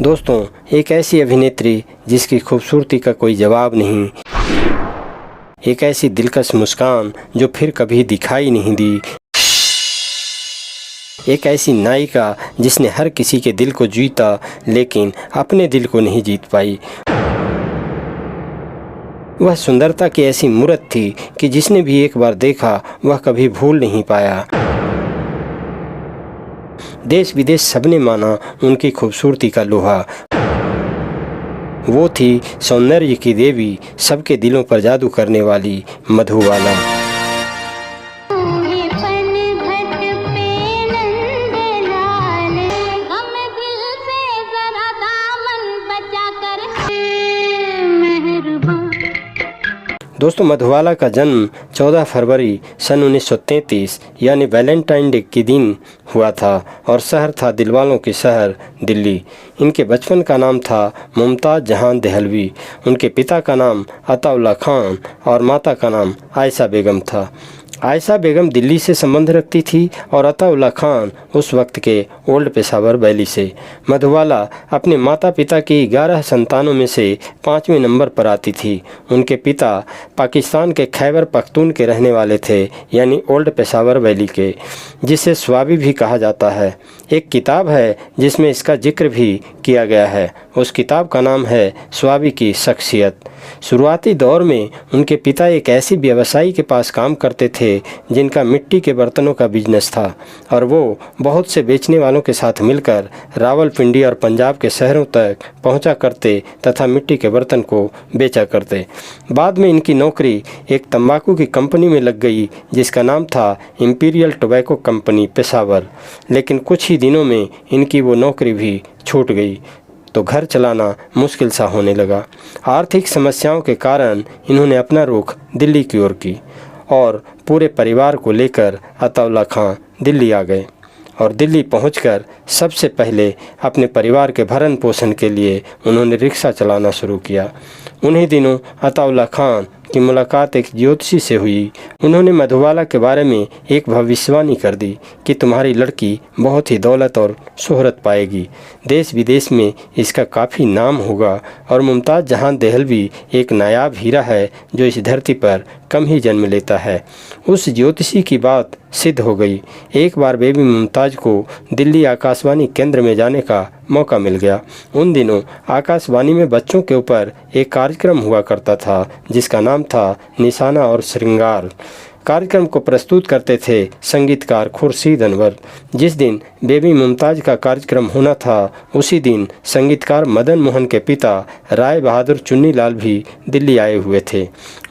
दोस्तों, एक ऐसी अभिनेत्री जिसकी खूबसूरती का कोई जवाब नहीं, एक ऐसी दिलकश मुस्कान जो फिर कभी दिखाई नहीं दी, एक ऐसी नायिका जिसने हर किसी के दिल को जीता लेकिन अपने दिल को नहीं जीत पाई। वह सुंदरता की ऐसी मूरत थी कि जिसने भी एक बार देखा वह कभी भूल नहीं पाया। देश विदेश सबने माना उनकी खूबसूरती का लोहा। वो थी सौंदर्य की देवी, सबके दिलों पर जादू करने वाली मधुबाला। दोस्तों, मधुबाला का जन्म 14 फरवरी सन 1933 यानी वैलेंटाइन डे के दिन हुआ था और शहर था दिलवालों के शहर दिल्ली। इनके बचपन का नाम था मुमताज़ जहां देहलवी। उनके पिता का नाम अताउल्ला खान और माता का नाम आयशा बेगम था। आयशा बेगम दिल्ली से संबंध रखती थी और अताउल्ला खान उस वक्त के ओल्ड पेशावर वैली से। मधुबाला अपने माता पिता की 11 संतानों में से 5वें नंबर पर आती थी। उनके पिता पाकिस्तान के खैबर पख्तून के रहने वाले थे, यानी ओल्ड पेशावर वैली के, जिसे स्वाबी भी कहा जाता है। एक किताब है जिसमें इसका जिक्र भी किया गया है। उस किताब का नाम है स्वाबी की शख्सियत। शुरुआती दौर में उनके पिता एक ऐसी व्यवसायी के पास काम करते थे जिनका मिट्टी के बर्तनों का बिजनेस था और वो बहुत से बेचने वालों के साथ मिलकर रावलपिंडी और पंजाब के शहरों तक पहुंचा करते तथा मिट्टी के बर्तन को बेचा करते। बाद में इनकी नौकरी एक तंबाकू की कंपनी में लग गई जिसका नाम था इंपीरियल टोबैको कंपनी पेशावर। लेकिन कुछ ही दिनों में इनकी वो नौकरी भी छूट गई तो घर चलाना मुश्किल सा होने लगा। आर्थिक समस्याओं के कारण इन्होंने अपना रुख दिल्ली की ओर की और पूरे परिवार को लेकर अताउल्ला खां दिल्ली आ गए और दिल्ली पहुंचकर सबसे पहले अपने परिवार के भरण पोषण के लिए उन्होंने रिक्शा चलाना शुरू किया। उन्हीं दिनों अताउल्ला खान की मुलाकात एक ज्योतिषी से हुई। उन्होंने मधुबाला के बारे में एक भविष्यवाणी कर दी कि तुम्हारी लड़की बहुत ही दौलत और शोहरत पाएगी, देश विदेश में इसका काफ़ी नाम होगा और मुमताज़ जहां देहलवी एक नायाब हीरा है जो इस धरती पर कम ही जन्म लेता है। उस ज्योतिषी की बात सिद्ध हो गई। एक बार बेबी मुमताज़ को दिल्ली आकाशवाणी केंद्र में जाने का मौका मिल गया। उन दिनों आकाशवाणी में बच्चों के ऊपर एक कार्यक्रम हुआ करता था जिसका नाम था निशाना और श्रृंगार। कार्यक्रम को प्रस्तुत करते थे संगीतकार खुर्शीद अनवर। जिस दिन बेबी मुमताज़ का कार्यक्रम होना था उसी दिन संगीतकार मदन मोहन के पिता राय बहादुर चुन्नीलाल भी दिल्ली आए हुए थे।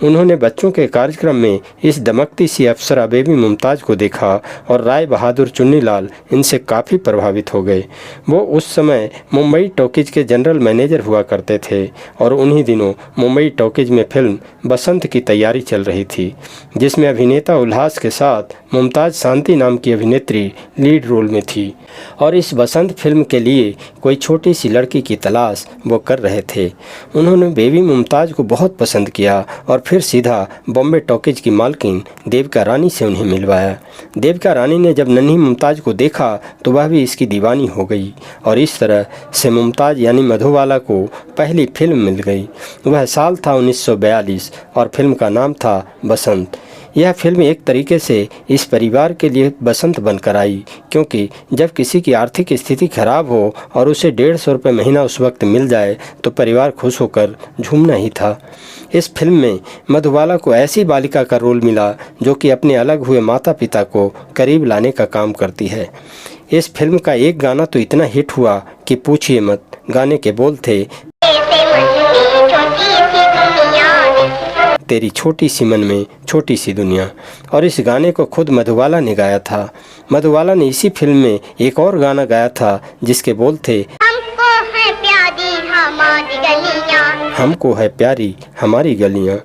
उन्होंने बच्चों के कार्यक्रम में इस दमकती सी अप्सरा बेबी मुमताज़ को देखा और राय बहादुर चुन्नीलाल इनसे काफ़ी प्रभावित हो गए। वो उस समय मुंबई टॉकीज के जनरल मैनेजर हुआ करते थे और उन्हीं दिनों मुंबई टॉकीज में फिल्म बसंत की तैयारी चल रही थी जिसमें अभिनेता उल्लास के साथ मुमताज़ शांति नाम की अभिनेत्री लीड रोल में थी और इस बसंत फिल्म के लिए कोई छोटी सी लड़की की तलाश वो कर रहे थे। उन्होंने बेबी मुमताज़ को बहुत पसंद किया और फिर सीधा बॉम्बे टॉकीज की मालकिन देविका रानी से उन्हें मिलवाया। देविका रानी ने जब नन्ही मुमताज़ को देखा तो वह भी इसकी दीवानी हो गई और इस तरह से मुमताज़ यानी मधुबाला को पहली फिल्म मिल गई। वह साल था 1942 और फिल्म का नाम था बसंत। यह फिल्म एक तरीके से इस परिवार के लिए बसंत बनकर आई, क्योंकि जब किसी की आर्थिक स्थिति खराब हो और उसे 150 रुपये महीना उस वक्त मिल जाए तो परिवार खुश होकर झूमना ही था। इस फिल्म में मधुबाला को ऐसी बालिका का रोल मिला जो कि अपने अलग हुए माता पिता को करीब लाने का काम करती है। इस फिल्म का एक गाना तो इतना हिट हुआ कि पूछिए मत। गाने के बोल थे, तेरी छोटी सी मन में छोटी सी दुनिया, और इस गाने को खुद मधुबाला ने गाया था। मधुबाला ने इसी फिल्म में एक और गाना गाया था जिसके बोल थे, हमको है प्यारी हमारी गलियां।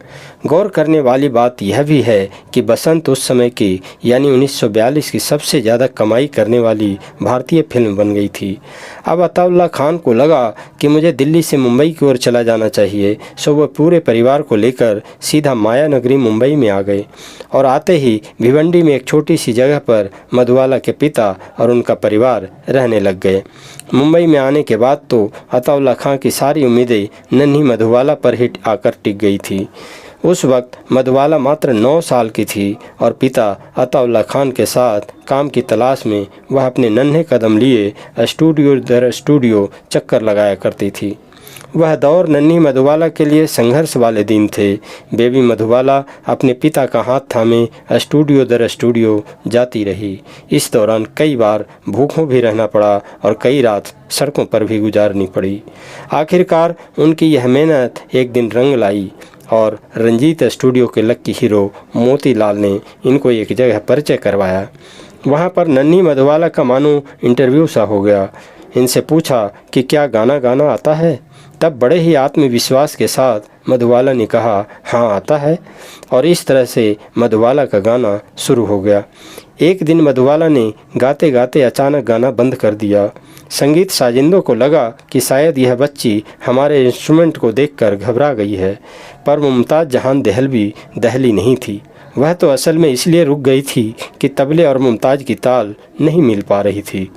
गौर करने वाली बात यह भी है कि बसंत उस समय की यानी 1942 की सबसे ज़्यादा कमाई करने वाली भारतीय फिल्म बन गई थी। अब अताउल्लाह खान को लगा कि मुझे दिल्ली से मुंबई की ओर चला जाना चाहिए, सो वह पूरे परिवार को लेकर सीधा माया नगरी मुंबई में आ गए और आते ही भिवंडी में एक छोटी सी जगह पर मधुबाला के पिता और उनका परिवार रहने लग गए। मुंबई में आने के बाद तो अताउल्लाह खान की सारी उम्मीदें नन्ही मधुबाला पर ही आकर टिक गई थी। उस वक्त मधुबाला मात्र 9 साल की थी और पिता अताउल्लाह खान के साथ काम की तलाश में वह अपने नन्हे कदम लिए स्टूडियो दर स्टूडियो चक्कर लगाया करती थी। वह दौर नन्ही मधुबाला के लिए संघर्ष वाले दिन थे। बेबी मधुबाला अपने पिता का हाथ थामे स्टूडियो दर स्टूडियो जाती रही। इस दौरान कई बार भूखों भी रहना पड़ा और कई रात सड़कों पर भी गुजारनी पड़ी। आखिरकार उनकी यह मेहनत एक दिन रंग लाई और रंजीत स्टूडियो के लक्की हीरो मोतीलाल ने इनको एक जगह परिचय करवाया। वहाँ पर नन्ही मधुबाला का मानो इंटरव्यू सा हो गया। इनसे पूछा कि क्या गाना गाना आता है। तब बड़े ही आत्मविश्वास के साथ मधुबाला ने कहा, हाँ आता है। और इस तरह से मधुबाला का गाना शुरू हो गया। एक दिन मधुबाला ने गाते गाते अचानक गाना बंद कर दिया। संगीत साजिंदों को लगा कि शायद यह बच्ची हमारे इंस्ट्रूमेंट को देखकर घबरा गई है, पर मुमताज़ जहान दहलवी दहली नहीं थी। वह तो असल में इसलिए रुक गई थी कि तबले और मुमताज़ की ताल नहीं मिल पा रही थी।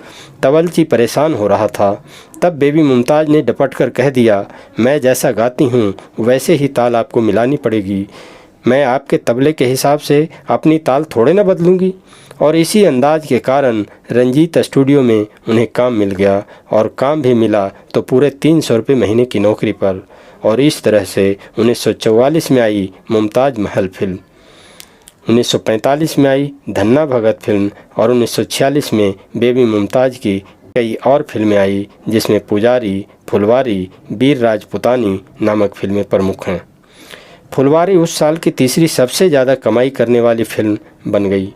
तवलची परेशान हो रहा था। तब बेबी मुमताज़ ने डपट कर कह दिया, मैं जैसा गाती हूँ वैसे ही ताल आपको मिलानी पड़ेगी। मैं आपके तबले के हिसाब से अपनी ताल थोड़े ना बदलूँगी। और इसी अंदाज के कारण रंजीत स्टूडियो में उन्हें काम मिल गया और काम भी मिला तो पूरे 300 रुपये महीने की नौकरी पर। और इस तरह से 1944 में आई मुमताज़ महल फिल्म, 1945 में आई धन्ना भगत फिल्म और 1946 में बेबी मुमताज़ की कई और फिल्में आई जिसमें पुजारी, फुलवारी, वीर राजपुतानी नामक फिल्में प्रमुख हैं। फुलवारी उस साल की तीसरी सबसे ज़्यादा कमाई करने वाली फिल्म बन गई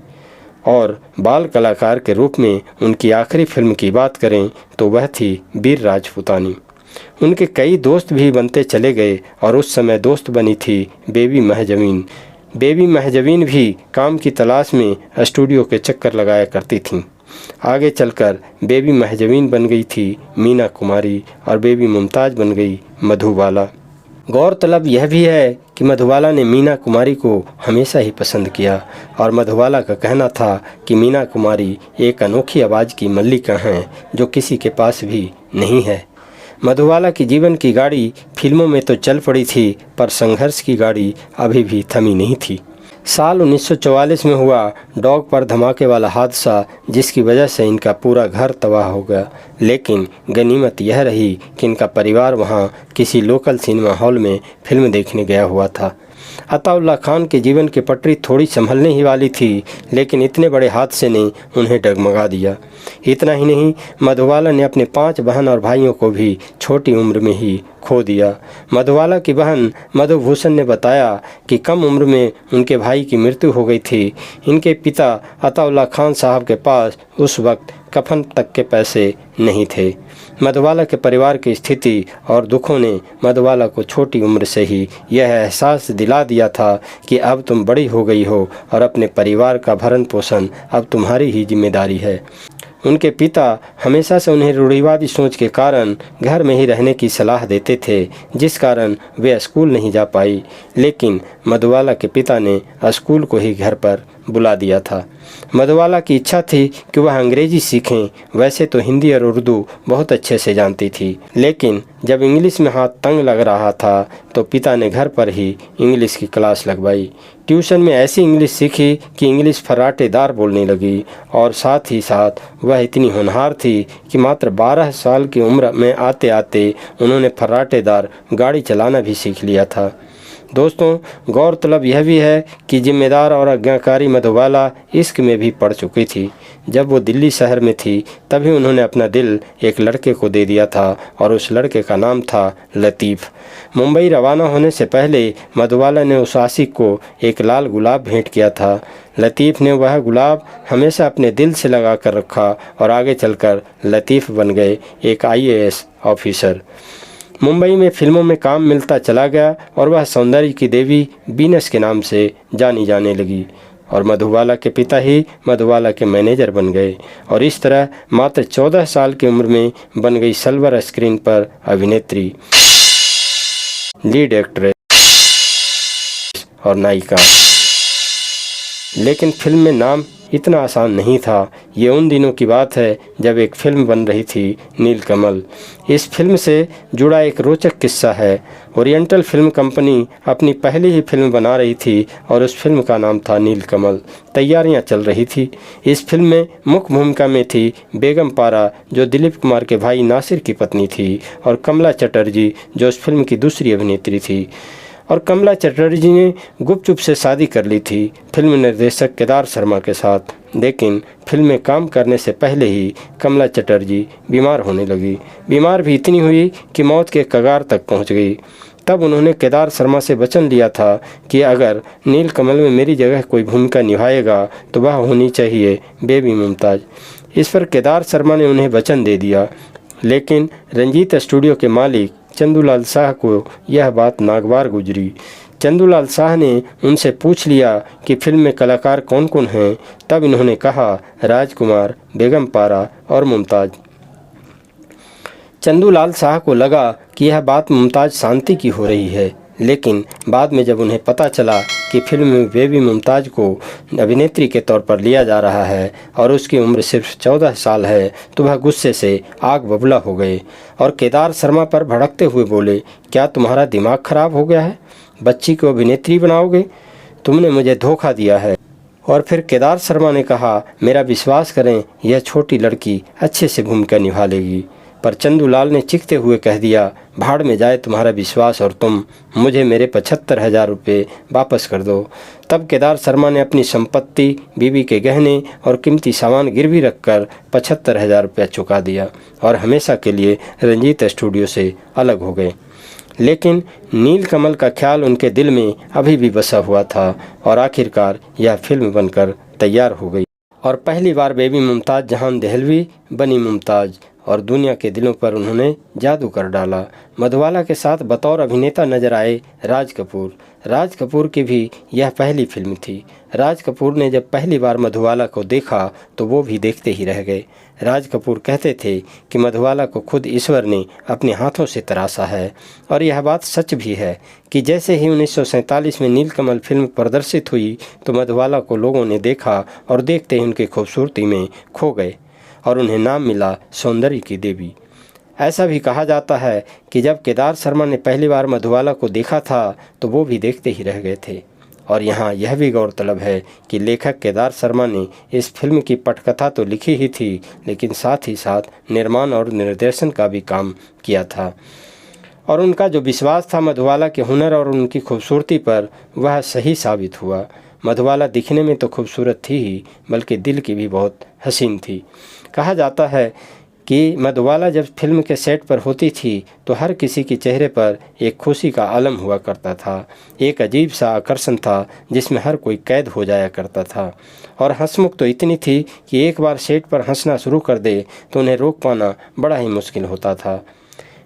और बाल कलाकार के रूप में उनकी आखिरी फिल्म की बात करें तो वह थी वीर राजपुतानी। उनके कई दोस्त भी बनते चले गए और उस समय दोस्त बनी थी बेबी महजबीन। बेबी महजबीन भी काम की तलाश में स्टूडियो के चक्कर लगाया करती थीं। आगे चलकर बेबी महजबीन बन गई थी मीना कुमारी और बेबी मुमताज़ बन गई मधुबाला। गौरतलब यह भी है कि मधुबाला ने मीना कुमारी को हमेशा ही पसंद किया और मधुबाला का कहना था कि मीना कुमारी एक अनोखी आवाज़ की मल्लिका हैं जो किसी के पास भी नहीं है। मधुबाला की जीवन की गाड़ी फिल्मों में तो चल पड़ी थी पर संघर्ष की गाड़ी अभी भी थमी नहीं थी। साल 1944 में हुआ डॉग पर धमाके वाला हादसा जिसकी वजह से इनका पूरा घर तबाह हो गया, लेकिन गनीमत यह रही कि इनका परिवार वहां किसी लोकल सिनेमा हॉल में फिल्म देखने गया हुआ था। अताउल्लाह खान के जीवन की पटरी थोड़ी संभलने ही वाली थी, लेकिन इतने बड़े हादसे ने उन्हें डगमगा दिया। इतना ही नहीं, मधुबाला ने अपने 5 बहन और भाइयों को भी छोटी उम्र में ही खो दिया। मधुबाला की बहन मधुभूषण ने बताया कि कम उम्र में उनके भाई की मृत्यु हो गई थी। इनके पिता अताउल्लाह खान साहब के पास उस वक्त कफन तक के पैसे नहीं थे। मधुबाला के परिवार की स्थिति और दुखों ने मधुबाला को छोटी उम्र से ही यह एहसास दिला दिया था कि अब तुम बड़ी हो गई हो और अपने परिवार का भरण पोषण अब तुम्हारी ही जिम्मेदारी है। उनके पिता हमेशा से उन्हें रूढ़िवादी सोच के कारण घर में ही रहने की सलाह देते थे, जिस कारण वे स्कूल नहीं जा पाई। लेकिन मधुबाला के पिता ने स्कूल को ही घर पर बुला दिया था। मधुबाला की इच्छा थी कि वह अंग्रेजी सीखें। वैसे तो हिंदी और उर्दू बहुत अच्छे से जानती थी, लेकिन जब इंग्लिश में हाथ तंग लग रहा था तो पिता ने घर पर ही इंग्लिश की क्लास लगवाई। ट्यूशन में ऐसी इंग्लिश सीखी कि इंग्लिश फर्राटेदार बोलने लगी और साथ ही साथ वह इतनी होनहार थी कि मात्र 12 साल की उम्र में आते आते उन्होंने फर्राटेदार गाड़ी चलाना भी सीख लिया था। दोस्तों, गौरतलब यह भी है कि जिम्मेदार और आज्ञाकारी मधुबाला इश्क में भी पड़ चुकी थी। जब वो दिल्ली शहर में थी तभी उन्होंने अपना दिल एक लड़के को दे दिया था और उस लड़के का नाम था लतीफ़। मुंबई रवाना होने से पहले मधुबाला ने उस आशिक को एक लाल गुलाब भेंट किया था। लतीफ़ ने वह गुलाब हमेशा अपने दिल से लगा कर रखा और आगे चलकर लतीफ़ बन गए एक IAS ऑफिसर। मुंबई में फिल्मों में काम मिलता चला गया और वह सौंदर्य की देवी वीनस के नाम से जानी जाने लगी और मधुबाला के पिता ही मधुबाला के मैनेजर बन गए और इस तरह मात्र 14 साल की उम्र में बन गई सिल्वर स्क्रीन पर अभिनेत्री, लीड एक्ट्रेस और नायिका। लेकिन फिल्म में नाम इतना आसान नहीं था। ये उन दिनों की बात है जब एक फिल्म बन रही थी, नीलकमल। इस फिल्म से जुड़ा एक रोचक किस्सा है। ओरिएंटल फिल्म कंपनी अपनी पहली ही फिल्म बना रही थी और उस फिल्म का नाम था नीलकमल। तैयारियां चल रही थी। इस फिल्म में मुख्य भूमिका में थी बेगम पारा, जो दिलीप कुमार के भाई नासिर की पत्नी थी, और कमला चटर्जी, जो उस फिल्म की दूसरी अभिनेत्री थी। और कमला चटर्जी ने गुपचुप से शादी कर ली थी फिल्म निर्देशक केदार शर्मा के साथ। लेकिन फिल्म में काम करने से पहले ही कमला चटर्जी बीमार होने लगी। बीमार भी इतनी हुई कि मौत के कगार तक पहुंच गई। तब उन्होंने केदार शर्मा से वचन लिया था कि अगर नीलकमल में मेरी जगह कोई भूमिका निभाएगा तो वह होनी चाहिए बेबी मुमताज़। इस पर केदार शर्मा ने उन्हें वचन दे दिया। लेकिन रंजीत स्टूडियो के मालिक चंदूलाल शाह को यह बात नागवार गुजरी। चंदूलाल शाह ने उनसे पूछ लिया कि फिल्म में कलाकार कौन कौन हैं। तब इन्होंने कहा, राजकुमार, बेगम पारा और मुमताज़। चंदूलाल शाह को लगा कि यह बात मुमताज़ शांति की हो रही है, लेकिन बाद में जब उन्हें पता चला कि फिल्म में बेबी मुमताज़ को अभिनेत्री के तौर पर लिया जा रहा है और उसकी उम्र सिर्फ 14 साल है, तो वह गुस्से से आग बबूला हो गए और केदार शर्मा पर भड़कते हुए बोले, क्या तुम्हारा दिमाग खराब हो गया है? बच्ची को अभिनेत्री बनाओगे? तुमने मुझे धोखा दिया है। और फिर केदार शर्मा ने कहा, मेरा विश्वास करें, यह छोटी लड़की अच्छे से भूमिका निभा लेगी। पर चंदूलाल ने चीखते हुए कह दिया, भाड़ में जाए तुम्हारा विश्वास और तुम, मुझे मेरे 75,000 रुपये वापस कर दो। तब केदार शर्मा ने अपनी संपत्ति, बीवी के गहने और कीमती सामान गिरवी रखकर 75,000 रुपया चुका दिया और हमेशा के लिए रंजीत स्टूडियो से अलग हो गए। लेकिन नीलकमल का ख्याल उनके दिल में अभी भी बसा हुआ था और आखिरकार यह फिल्म बनकर तैयार हो गई और पहली बार बेबी मुमताज़ जहान देहलवी बनी मुमताज़ और दुनिया के दिलों पर उन्होंने जादू कर डाला। मधुबाला के साथ बतौर अभिनेता नजर आए राज कपूर। राज कपूर की भी यह पहली फिल्म थी। राज कपूर ने जब पहली बार मधुबाला को देखा तो वो भी देखते ही रह गए। राज कपूर कहते थे कि मधुबाला को खुद ईश्वर ने अपने हाथों से तराशा है और यह बात सच भी है कि जैसे ही 1947 में नीलकमल फिल्म प्रदर्शित हुई तो मधुबाला को लोगों ने देखा और देखते ही उनकी खूबसूरती में खो गए और उन्हें नाम मिला सौंदर्य की देवी। ऐसा भी कहा जाता है कि जब केदार शर्मा ने पहली बार मधुबाला को देखा था तो वो भी देखते ही रह गए थे। और यहाँ यह भी गौरतलब है कि लेखक केदार शर्मा ने इस फिल्म की पटकथा तो लिखी ही थी, लेकिन साथ ही साथ निर्माण और निर्देशन का भी काम किया था। और उनका जो विश्वास था मधुबाला के हुनर और उनकी खूबसूरती पर, वह सही साबित हुआ। मधुबाला दिखने में तो खूबसूरत थी ही, बल्कि दिल की भी बहुत हसीन थी। कहा जाता है कि मधुबाला जब फिल्म के सेट पर होती थी तो हर किसी के चेहरे पर एक खुशी का आलम हुआ करता था। एक अजीब सा आकर्षण था जिसमें हर कोई कैद हो जाया करता था। और हंसमुख तो इतनी थी कि एक बार सेट पर हंसना शुरू कर दे तो उन्हें रोक पाना बड़ा ही मुश्किल होता था।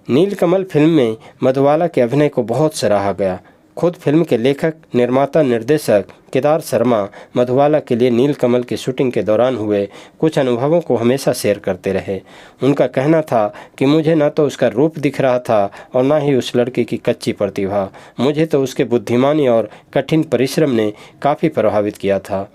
नीलकमल फिल्म में मधुबाला के अभिनय को बहुत सराहा गया। खुद फिल्म के लेखक, निर्माता, निर्देशक केदार शर्मा मधुबाला के लिए नीलकमल की शूटिंग के दौरान हुए कुछ अनुभवों को हमेशा शेयर करते रहे। उनका कहना था कि मुझे ना तो उसका रूप दिख रहा था और ना ही उस लड़के की कच्ची प्रतिभा, मुझे तो उसके बुद्धिमानी और कठिन परिश्रम ने काफ़ी प्रभावित किया था।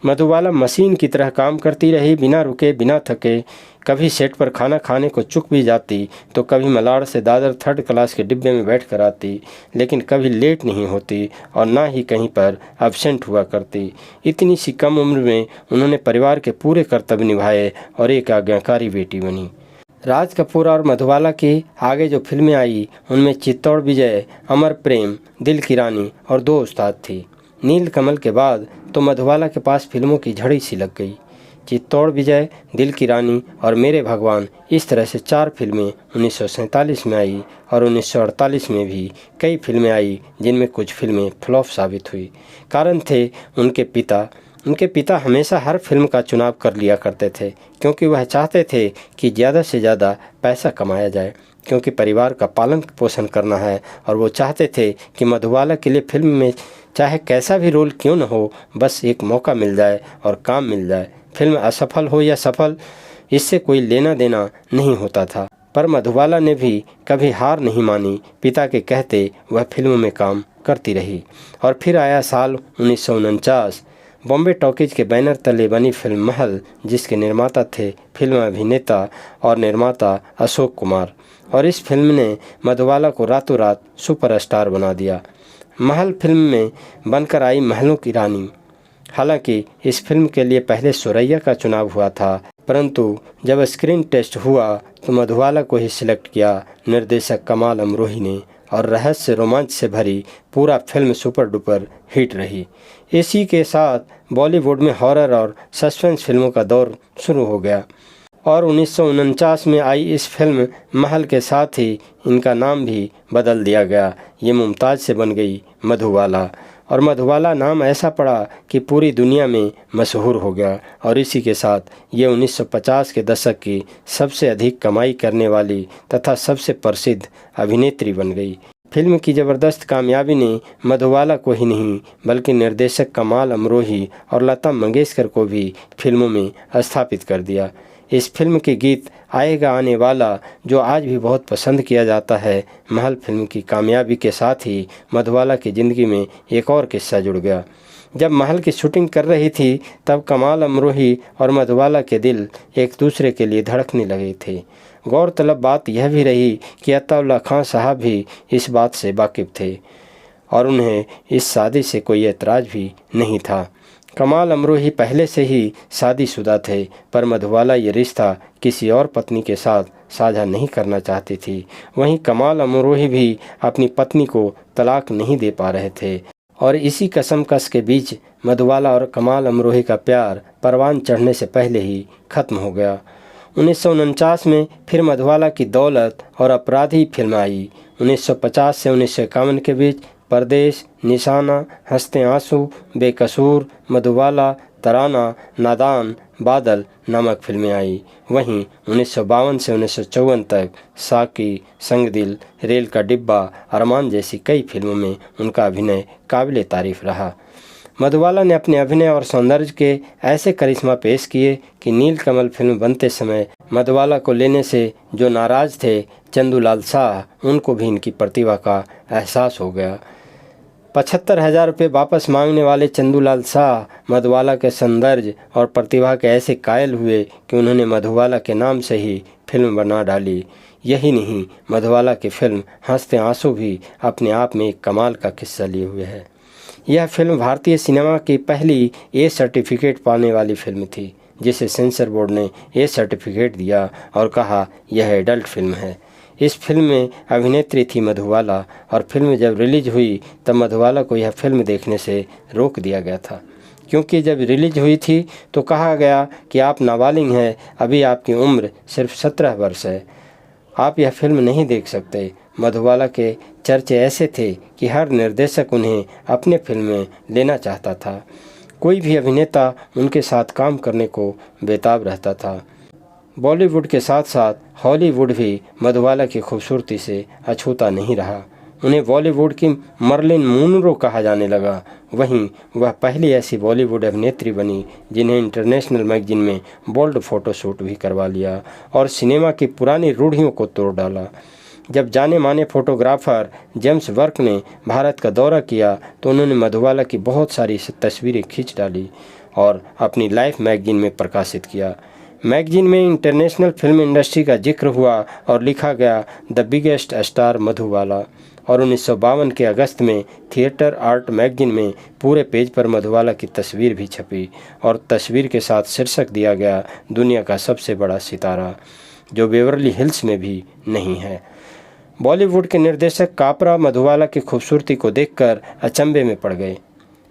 मधुबाला मशीन की तरह काम करती रही, बिना रुके, बिना थके। कभी सेट पर खाना खाने को चूक भी जाती तो कभी मलाड से दादर 3rd क्लास के डिब्बे में बैठ कर आती, लेकिन कभी लेट नहीं होती और ना ही कहीं पर एब्सेंट हुआ करती। इतनी सी कम उम्र में उन्होंने परिवार के पूरे कर्तव्य निभाए और एक आज्ञाकारी बेटी बनी। राज कपूर और मधुबाला की आगे जो फिल्में आई उनमें चित्तौड़ विजय, अमर प्रेम, दिल की रानी और 2 उस्ताद थी। नीलकमल के बाद तो मधुबाला के पास फिल्मों की झड़ी सी लग गई। चित्तौड़ विजय, दिल की रानी और मेरे भगवान, इस तरह से 4 फिल्में 1947 में आई और 1948 में भी कई फिल्में आई जिनमें कुछ फिल्में फ्लॉप साबित हुई। कारण थे उनके पिता उनके पिता हमेशा हर फिल्म का चुनाव कर लिया करते थे, क्योंकि वह चाहते थे कि ज़्यादा से ज़्यादा पैसा कमाया जाए, क्योंकि परिवार का पालन पोषण करना है। और वो चाहते थे कि मधुबाला के लिए फिल्म में चाहे कैसा भी रोल क्यों न हो, बस एक मौका मिल जाए और काम मिल जाए। फिल्म असफल हो या सफल, इससे कोई लेना देना नहीं होता था। पर मधुबाला ने भी कभी हार नहीं मानी। पिता के कहते वह फिल्म में काम करती रही। और फिर आया साल 1949। बॉम्बे टॉकीज के बैनर तले बनी फिल्म महल, जिसके निर्माता थे फिल्म अभिनेता और निर्माता अशोक कुमार। और इस फिल्म ने मधुबाला को रातों रात सुपरस्टार बना दिया। महल फिल्म में बनकर आई महलों की रानी। हालांकि इस फिल्म के लिए पहले सुरैया का चुनाव हुआ था, परंतु जब स्क्रीन टेस्ट हुआ तो मधुबाला को ही सिलेक्ट किया निर्देशक कमाल अमरोही ने। और रहस्य रोमांच से भरी पूरा फिल्म सुपर डुपर हिट रही। इसी के साथ बॉलीवुड में हॉरर और सस्पेंस फिल्मों का दौर शुरू हो गया। और 1949 में आई इस फिल्म महल के साथ ही इनका नाम भी बदल दिया गया। ये मुमताज़ से बन गई मधुबाला। और मधुबाला नाम ऐसा पड़ा कि पूरी दुनिया में मशहूर हो गया। और इसी के साथ ये 1950 के दशक की सबसे अधिक कमाई करने वाली तथा सबसे प्रसिद्ध अभिनेत्री बन गई। फिल्म की ज़बरदस्त कामयाबी ने मधुबाला को ही नहीं बल्कि निर्देशक कमाल अमरोही और लता मंगेशकर को भी फिल्मों में स्थापित कर दिया। इस फिल्म के गीत आएगा आने वाला, जो आज भी बहुत पसंद किया जाता है, महल फिल्म की कामयाबी के साथ ही मधुबाला की ज़िंदगी में एक और किस्सा जुड़ गया। जब महल की शूटिंग कर रही थी तब कमाल अमरोही और मधुबाला के दिल एक दूसरे के लिए धड़कने लगे थे। गौरतलब बात यह भी रही कि अताउल्ला खां साहब भी इस बात से वाकिफ़ थे और उन्हें इस शादी से कोई एतराज़ भी नहीं था। कमाल अमरोही पहले से ही शादीशुदा थे, पर मधुबाला ये रिश्ता किसी और पत्नी के साथ साझा नहीं करना चाहती थी। वहीं कमाल अमरोही भी अपनी पत्नी को तलाक नहीं दे पा रहे थे। और इसी कशमकश के बीच मधुबाला और कमाल अमरोही का प्यार परवान चढ़ने से पहले ही खत्म हो गया। 1949 में फिर मधुबाला की दौलत और अपराधी फिल्म आई। 1950 से 1951 के बीच परदेश, निशाना, हंसते आंसू, बेकसूर, मधुबाला, तराना, नादान, बादल नामक फिल्में आई। वहीं 1952 से 1954 तक साकी, संगदिल, रेल का डिब्बा, अरमान जैसी कई फिल्मों में उनका अभिनय काबिले तारीफ रहा। मधुबाला ने अपने अभिनय और सौंदर्य के ऐसे करिश्मा पेश किए कि नीलकमल फिल्म बनते समय मधुबाला को लेने से जो नाराज थे चंदूलाल शाह, उनको भी इनकी प्रतिभा का एहसास हो गया। 75,000 रुपये वापस मांगने वाले चंदूलाल शाह मधुबाला के सौंदर्य और प्रतिभा के ऐसे कायल हुए कि उन्होंने मधुबाला के नाम से ही फिल्म बना डाली। यही नहीं, मधुबाला की फिल्म हंसते आंसू भी अपने आप में एक कमाल का किस्सा लिए हुए है। यह फिल्म भारतीय सिनेमा की पहली ए सर्टिफिकेट पाने वाली फिल्म थी, जिसे सेंसर बोर्ड ने ए सर्टिफिकेट दिया और कहा यह एडल्ट फिल्म है। इस फिल्म में अभिनेत्री थी मधुबाला। और फिल्म जब रिलीज हुई तब मधुबाला को यह फिल्म देखने से रोक दिया गया था, क्योंकि जब रिलीज हुई थी तो कहा गया कि आप नाबालिग हैं, अभी आपकी उम्र सिर्फ 17 वर्ष है, आप यह फिल्म नहीं देख सकते। मधुबाला के चर्चे ऐसे थे कि हर निर्देशक उन्हें अपने फिल्म में लेना चाहता था। कोई भी अभिनेता उनके साथ काम करने को बेताब रहता था। बॉलीवुड के साथ साथ हॉलीवुड भी मधुबाला की खूबसूरती से अछूता नहीं रहा। उन्हें बॉलीवुड की मर्लिन मोनरो कहा जाने लगा। वहीं वह पहली ऐसी बॉलीवुड अभिनेत्री बनी जिन्हें इंटरनेशनल मैगजीन में बोल्ड फोटोशूट भी करवा लिया और सिनेमा की पुरानी रूढ़ियों को तोड़ डाला। जब जाने माने फोटोग्राफर जेम्स वर्क ने भारत का दौरा किया तो उन्होंने मधुबाला की बहुत सारी तस्वीरें खींच डाली और अपनी लाइफ मैगजीन में प्रकाशित किया। मैगजीन में इंटरनेशनल फिल्म इंडस्ट्री का जिक्र हुआ और लिखा गया द बिगेस्ट स्टार मधुबाला। और 1952 के अगस्त में थिएटर आर्ट मैगजीन में पूरे पेज पर मधुबाला की तस्वीर भी छपी और तस्वीर के साथ शीर्षक दिया गया दुनिया का सबसे बड़ा सितारा, जो बेवरली हिल्स में भी नहीं है। बॉलीवुड के निर्देशक कापरा मधुबाला की खूबसूरती को देखकर अचंभे में पड़ गए,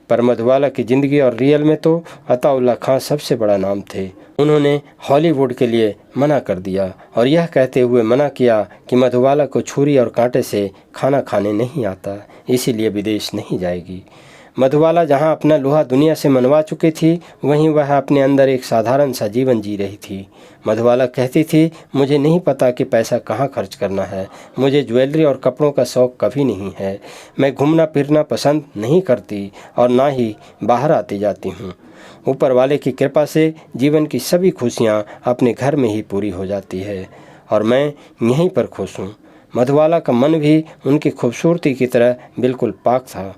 पर मधुबाला की ज़िंदगी और रियल में तो अताउल्ला खां सबसे बड़ा नाम थे। उन्होंने हॉलीवुड के लिए मना कर दिया और यह कहते हुए मना किया कि मधुबाला को छुरी और कांटे से खाना खाने नहीं आता, इसीलिए विदेश नहीं जाएगी। मधुबाला जहाँ अपना लोहा दुनिया से मनवा चुकी थी, वहीं वह अपने अंदर एक साधारण सा जीवन जी रही थी। मधुबाला कहती थी, मुझे नहीं पता कि पैसा कहाँ खर्च करना है, मुझे ज्वेलरी और कपड़ों का शौक़ कभी नहीं है, मैं घूमना फिरना पसंद नहीं करती और ना ही बाहर आती जाती हूँ। ऊपर वाले की कृपा से जीवन की सभी खुशियाँ अपने घर में ही पूरी हो जाती है और मैं यहीं पर खुश हूँ। मधुबाला का मन भी उनकी खूबसूरती की तरह बिल्कुल पाक था।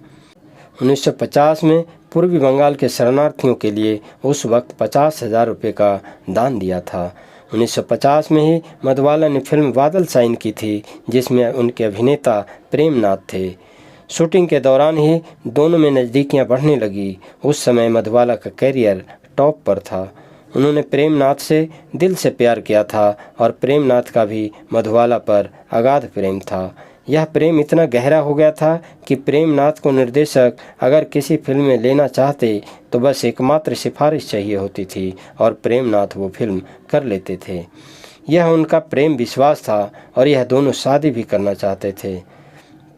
1950 में पूर्वी बंगाल के शरणार्थियों के लिए उस वक्त 50,000 रुपये का दान दिया था। 1950 में ही मधुबाला ने फिल्म बादल साइन की थी, जिसमें उनके अभिनेता प्रेमनाथ थे। शूटिंग के दौरान ही दोनों में नज़दीकियां बढ़ने लगी। उस समय मधुबाला का करियर टॉप पर था। उन्होंने प्रेमनाथ से दिल से प्यार किया था और प्रेमनाथ का भी मधुबाला पर अगाध प्रेम था। यह प्रेम इतना गहरा हो गया था कि प्रेमनाथ को निर्देशक अगर किसी फिल्म में लेना चाहते तो बस एकमात्र सिफारिश चाहिए होती थी और प्रेमनाथ वो फिल्म कर लेते थे। यह उनका प्रेम विश्वास था और यह दोनों शादी भी करना चाहते थे,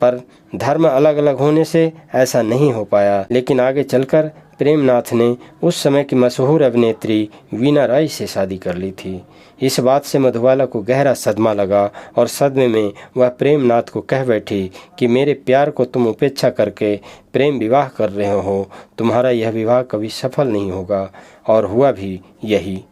पर धर्म अलग अलग होने से ऐसा नहीं हो पाया। लेकिन आगे चलकर प्रेमनाथ ने उस समय की मशहूर अभिनेत्री वीना रॉय से शादी कर ली थी। इस बात से मधुबाला को गहरा सदमा लगा और सदमे में वह प्रेमनाथ को कह बैठी कि मेरे प्यार को तुम उपेक्षा करके प्रेम विवाह कर रहे हो, तुम्हारा यह विवाह कभी सफल नहीं होगा। और हुआ भी यही।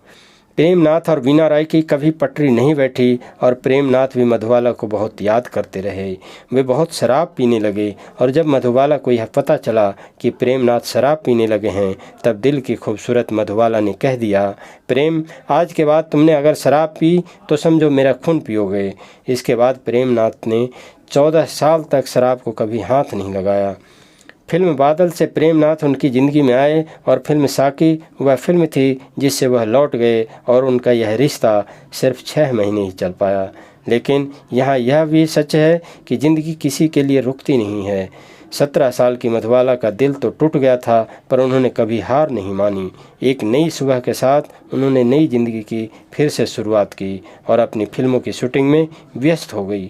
प्रेमनाथ और वीना रॉय की कभी पटरी नहीं बैठी और प्रेमनाथ भी मधुबाला को बहुत याद करते रहे। वे बहुत शराब पीने लगे और जब मधुबाला को यह पता चला कि प्रेमनाथ शराब पीने लगे हैं, तब दिल की खूबसूरत मधुबाला ने कह दिया, प्रेम, आज के बाद तुमने अगर शराब पी तो समझो मेरा खून पियोगे। इसके बाद प्रेमनाथ ने 14 साल तक शराब को कभी हाथ नहीं लगाया। फिल्म बादल से प्रेमनाथ उनकी ज़िंदगी में आए और फिल्म साकी वह फिल्म थी जिससे वह लौट गए और उनका यह रिश्ता सिर्फ 6 महीने ही चल पाया। लेकिन यहाँ यह भी सच है कि ज़िंदगी किसी के लिए रुकती नहीं है। 17 साल की मधुबाला का दिल तो टूट गया था, पर उन्होंने कभी हार नहीं मानी। एक नई सुबह के साथ उन्होंने नई ज़िंदगी की फिर से शुरुआत की और अपनी फिल्मों की शूटिंग में व्यस्त हो गई।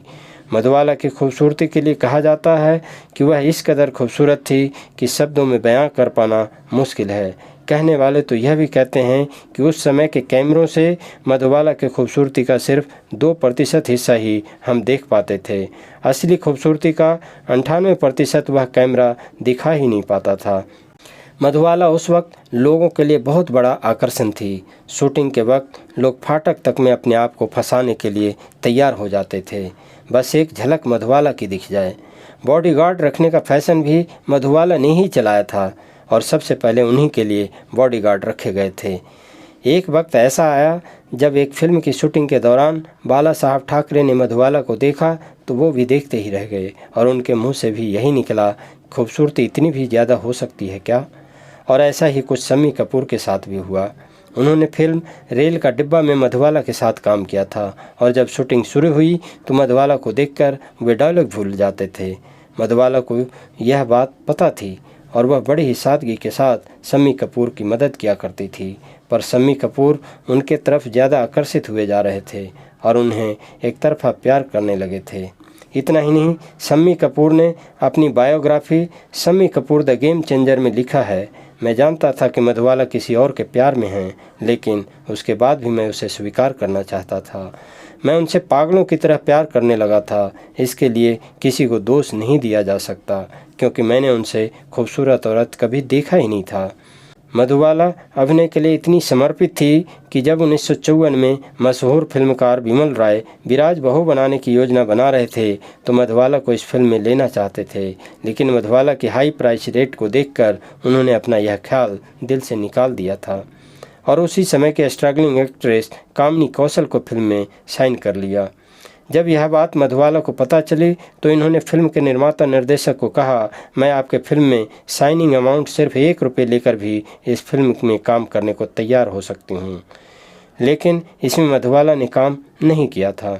मधुबाला की खूबसूरती के लिए कहा जाता है कि वह इस कदर खूबसूरत थी कि शब्दों में बयां कर पाना मुश्किल है। कहने वाले तो यह भी कहते हैं कि उस समय के कैमरों से मधुबाला की खूबसूरती का सिर्फ 2% हिस्सा ही हम देख पाते थे। असली खूबसूरती का 98% वह कैमरा दिखा ही नहीं पाता था। मधुबाला उस वक्त लोगों के लिए बहुत बड़ा आकर्षण थी। शूटिंग के वक्त लोग फाटक तक में अपने आप को फंसाने के लिए तैयार हो जाते थे, बस एक झलक मधुबाला की दिख जाए। बॉडीगार्ड रखने का फैशन भी मधुबाला ने ही चलाया था और सबसे पहले उन्हीं के लिए बॉडीगार्ड रखे गए थे। एक वक्त ऐसा आया जब एक फिल्म की शूटिंग के दौरान बाला साहब ठाकरे ने मधुबाला को देखा तो वो भी देखते ही रह गए और उनके मुंह से भी यही निकला, खूबसूरती इतनी भी ज़्यादा हो सकती है क्या। और ऐसा ही कुछ शम्मी कपूर के साथ भी हुआ। उन्होंने फिल्म रेल का डिब्बा में मधुबाला के साथ काम किया था और जब शूटिंग शुरू हुई तो मधुबाला को देखकर वे डायलॉग भूल जाते थे। मधुबाला को यह बात पता थी और वह बड़ी ही सादगी के साथ शम्मी कपूर की मदद किया करती थी, पर शम्मी कपूर उनके तरफ ज़्यादा आकर्षित हुए जा रहे थे और उन्हें एक तरफा प्यार करने लगे थे। इतना ही नहीं, शम्मी कपूर ने अपनी biography Shammi Kapoor the game changer में लिखा है, मैं जानता था कि मधुबाला किसी और के प्यार में हैं, लेकिन उसके बाद भी मैं उसे स्वीकार करना चाहता था। मैं उनसे पागलों की तरह प्यार करने लगा था। इसके लिए किसी को दोष नहीं दिया जा सकता, क्योंकि मैंने उनसे खूबसूरत औरत कभी देखा ही नहीं था। मधुबाला अभिनय के लिए इतनी समर्पित थी कि जब 1954 में मशहूर फिल्मकार विमल राय विराज बहू बनाने की योजना बना रहे थे तो मधुबाला को इस फिल्म में लेना चाहते थे, लेकिन मधुबाला की हाई प्राइस रेट को देखकर उन्होंने अपना यह ख्याल दिल से निकाल दिया था और उसी समय के स्ट्रगलिंग एक्ट्रेस कामिनी कौशल को फिल्म में साइन कर लिया। जब यह बात मधुबाला को पता चली तो इन्होंने फिल्म के निर्माता निर्देशक को कहा, मैं आपके फिल्म में साइनिंग अमाउंट सिर्फ 1 रुपये लेकर भी इस फिल्म में काम करने को तैयार हो सकती हूँ। लेकिन इसमें मधुबाला ने काम नहीं किया था।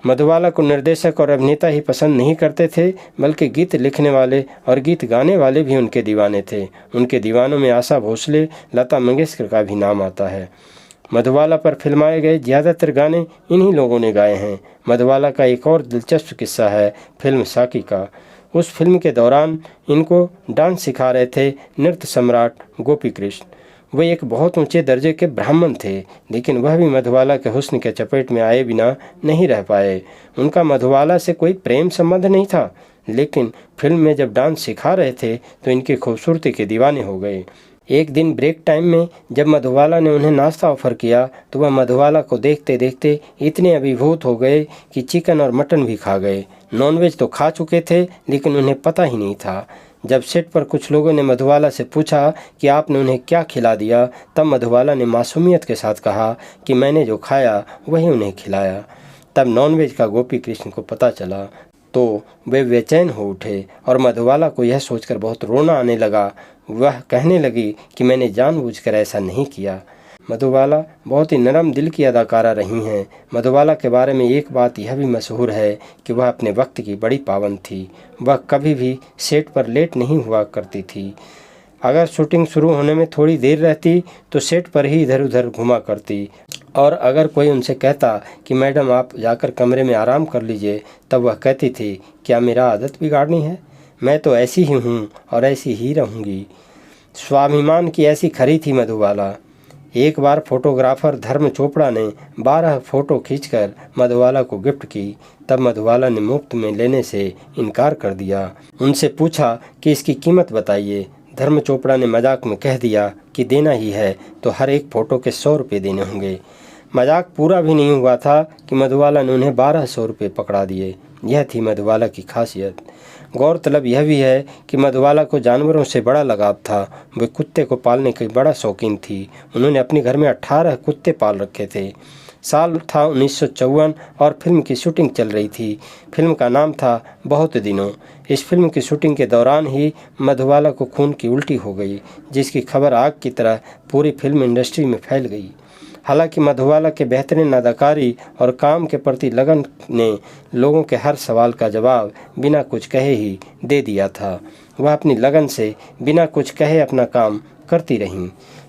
मधुबाला को निर्देशक और अभिनेता ही पसंद नहीं करते थे, बल्कि गीत लिखने वाले और गीत गाने वाले भी उनके दीवाने थे। उनके दीवानों में आशा भोसले, लता मंगेशकर का भी नाम आता है। मधुबाला पर फिल्माए गए ज़्यादातर गाने इन्हीं लोगों ने गाए हैं। मधुबाला का एक और दिलचस्प किस्सा है फिल्म साकी का। उस फिल्म के दौरान इनको डांस सिखा रहे थे नृत्य सम्राट गोपी कृष्ण। वे एक बहुत ऊंचे दर्जे के ब्राह्मण थे, लेकिन वह भी मधुबाला के हुस्न के चपेट में आए बिना नहीं रह पाए। उनका मधुबाला से कोई प्रेम संबंध नहीं था, लेकिन फिल्म में जब डांस सिखा रहे थे तो इनकी खूबसूरती के दीवाने हो गए। एक दिन ब्रेक टाइम में जब मधुबाला ने उन्हें नाश्ता ऑफर किया तो वह मधुबाला को देखते देखते इतने अभिभूत हो गए कि चिकन और मटन भी खा गए। नॉनवेज तो खा चुके थे, लेकिन उन्हें पता ही नहीं था। जब सेट पर कुछ लोगों ने मधुबाला से पूछा कि आपने उन्हें क्या खिला दिया, तब मधुबाला ने मासूमियत के साथ कहा कि मैंने जो खाया वही उन्हें खिलाया। तब नॉनवेज का गोपी कृष्ण को पता चला तो वे बेचैन हो उठे और मधुबाला को यह सोचकर बहुत रोना आने लगा। वह कहने लगी कि मैंने जानबूझकर ऐसा नहीं किया। मधुबाला बहुत ही नरम दिल की अदाकारा रही हैं। मधुबाला के बारे में एक बात यह भी मशहूर है कि वह अपने वक्त की बड़ी पाबंद थी। वह कभी भी सेट पर लेट नहीं हुआ करती थी। अगर शूटिंग शुरू होने में थोड़ी देर रहती तो सेट पर ही इधर उधर घुमा करती, और अगर कोई उनसे कहता कि मैडम आप जाकर कमरे में आराम कर लीजिए, तब वह कहती थी क्या मेरा आदत बिगाड़नी है, मैं तो ऐसी ही हूँ और ऐसी ही रहूँगी। स्वाभिमान की ऐसी खरी थी मधुबाला। एक बार फोटोग्राफर धर्म चोपड़ा ने 12 फोटो खींचकर मधुबाला को गिफ्ट की। तब मधुबाला ने मुफ्त में लेने से इनकार कर दिया। उनसे पूछा कि इसकी कीमत बताइए। धर्म चोपड़ा ने मजाक में कह दिया कि देना ही है तो हर एक फ़ोटो के 100 रुपये देने होंगे। मजाक पूरा भी नहीं हुआ था कि मधुबाला ने उन्हें 1200 रुपये पकड़ा दिए। यह थी मधुबाला की खासियत। गौरतलब यह भी है कि मधुबाला को जानवरों से बड़ा लगाव था। वे कुत्ते को पालने की बड़ा शौकीन थी। उन्होंने अपने घर में 18 कुत्ते पाल रखे थे। साल था 1954 और फिल्म की शूटिंग चल रही थी। फिल्म का नाम था बहुत दिनों। इस फिल्म की शूटिंग के दौरान ही मधुबाला को खून की उल्टी हो गई, जिसकी खबर आग की तरह पूरी फिल्म इंडस्ट्री में फैल गई। हालांकि मधुबाला के बेहतरीन अदाकारी और काम के प्रति लगन ने लोगों के हर सवाल का जवाब बिना कुछ कहे ही दे दिया था। वह अपनी लगन से बिना कुछ कहे अपना काम करती रहीं,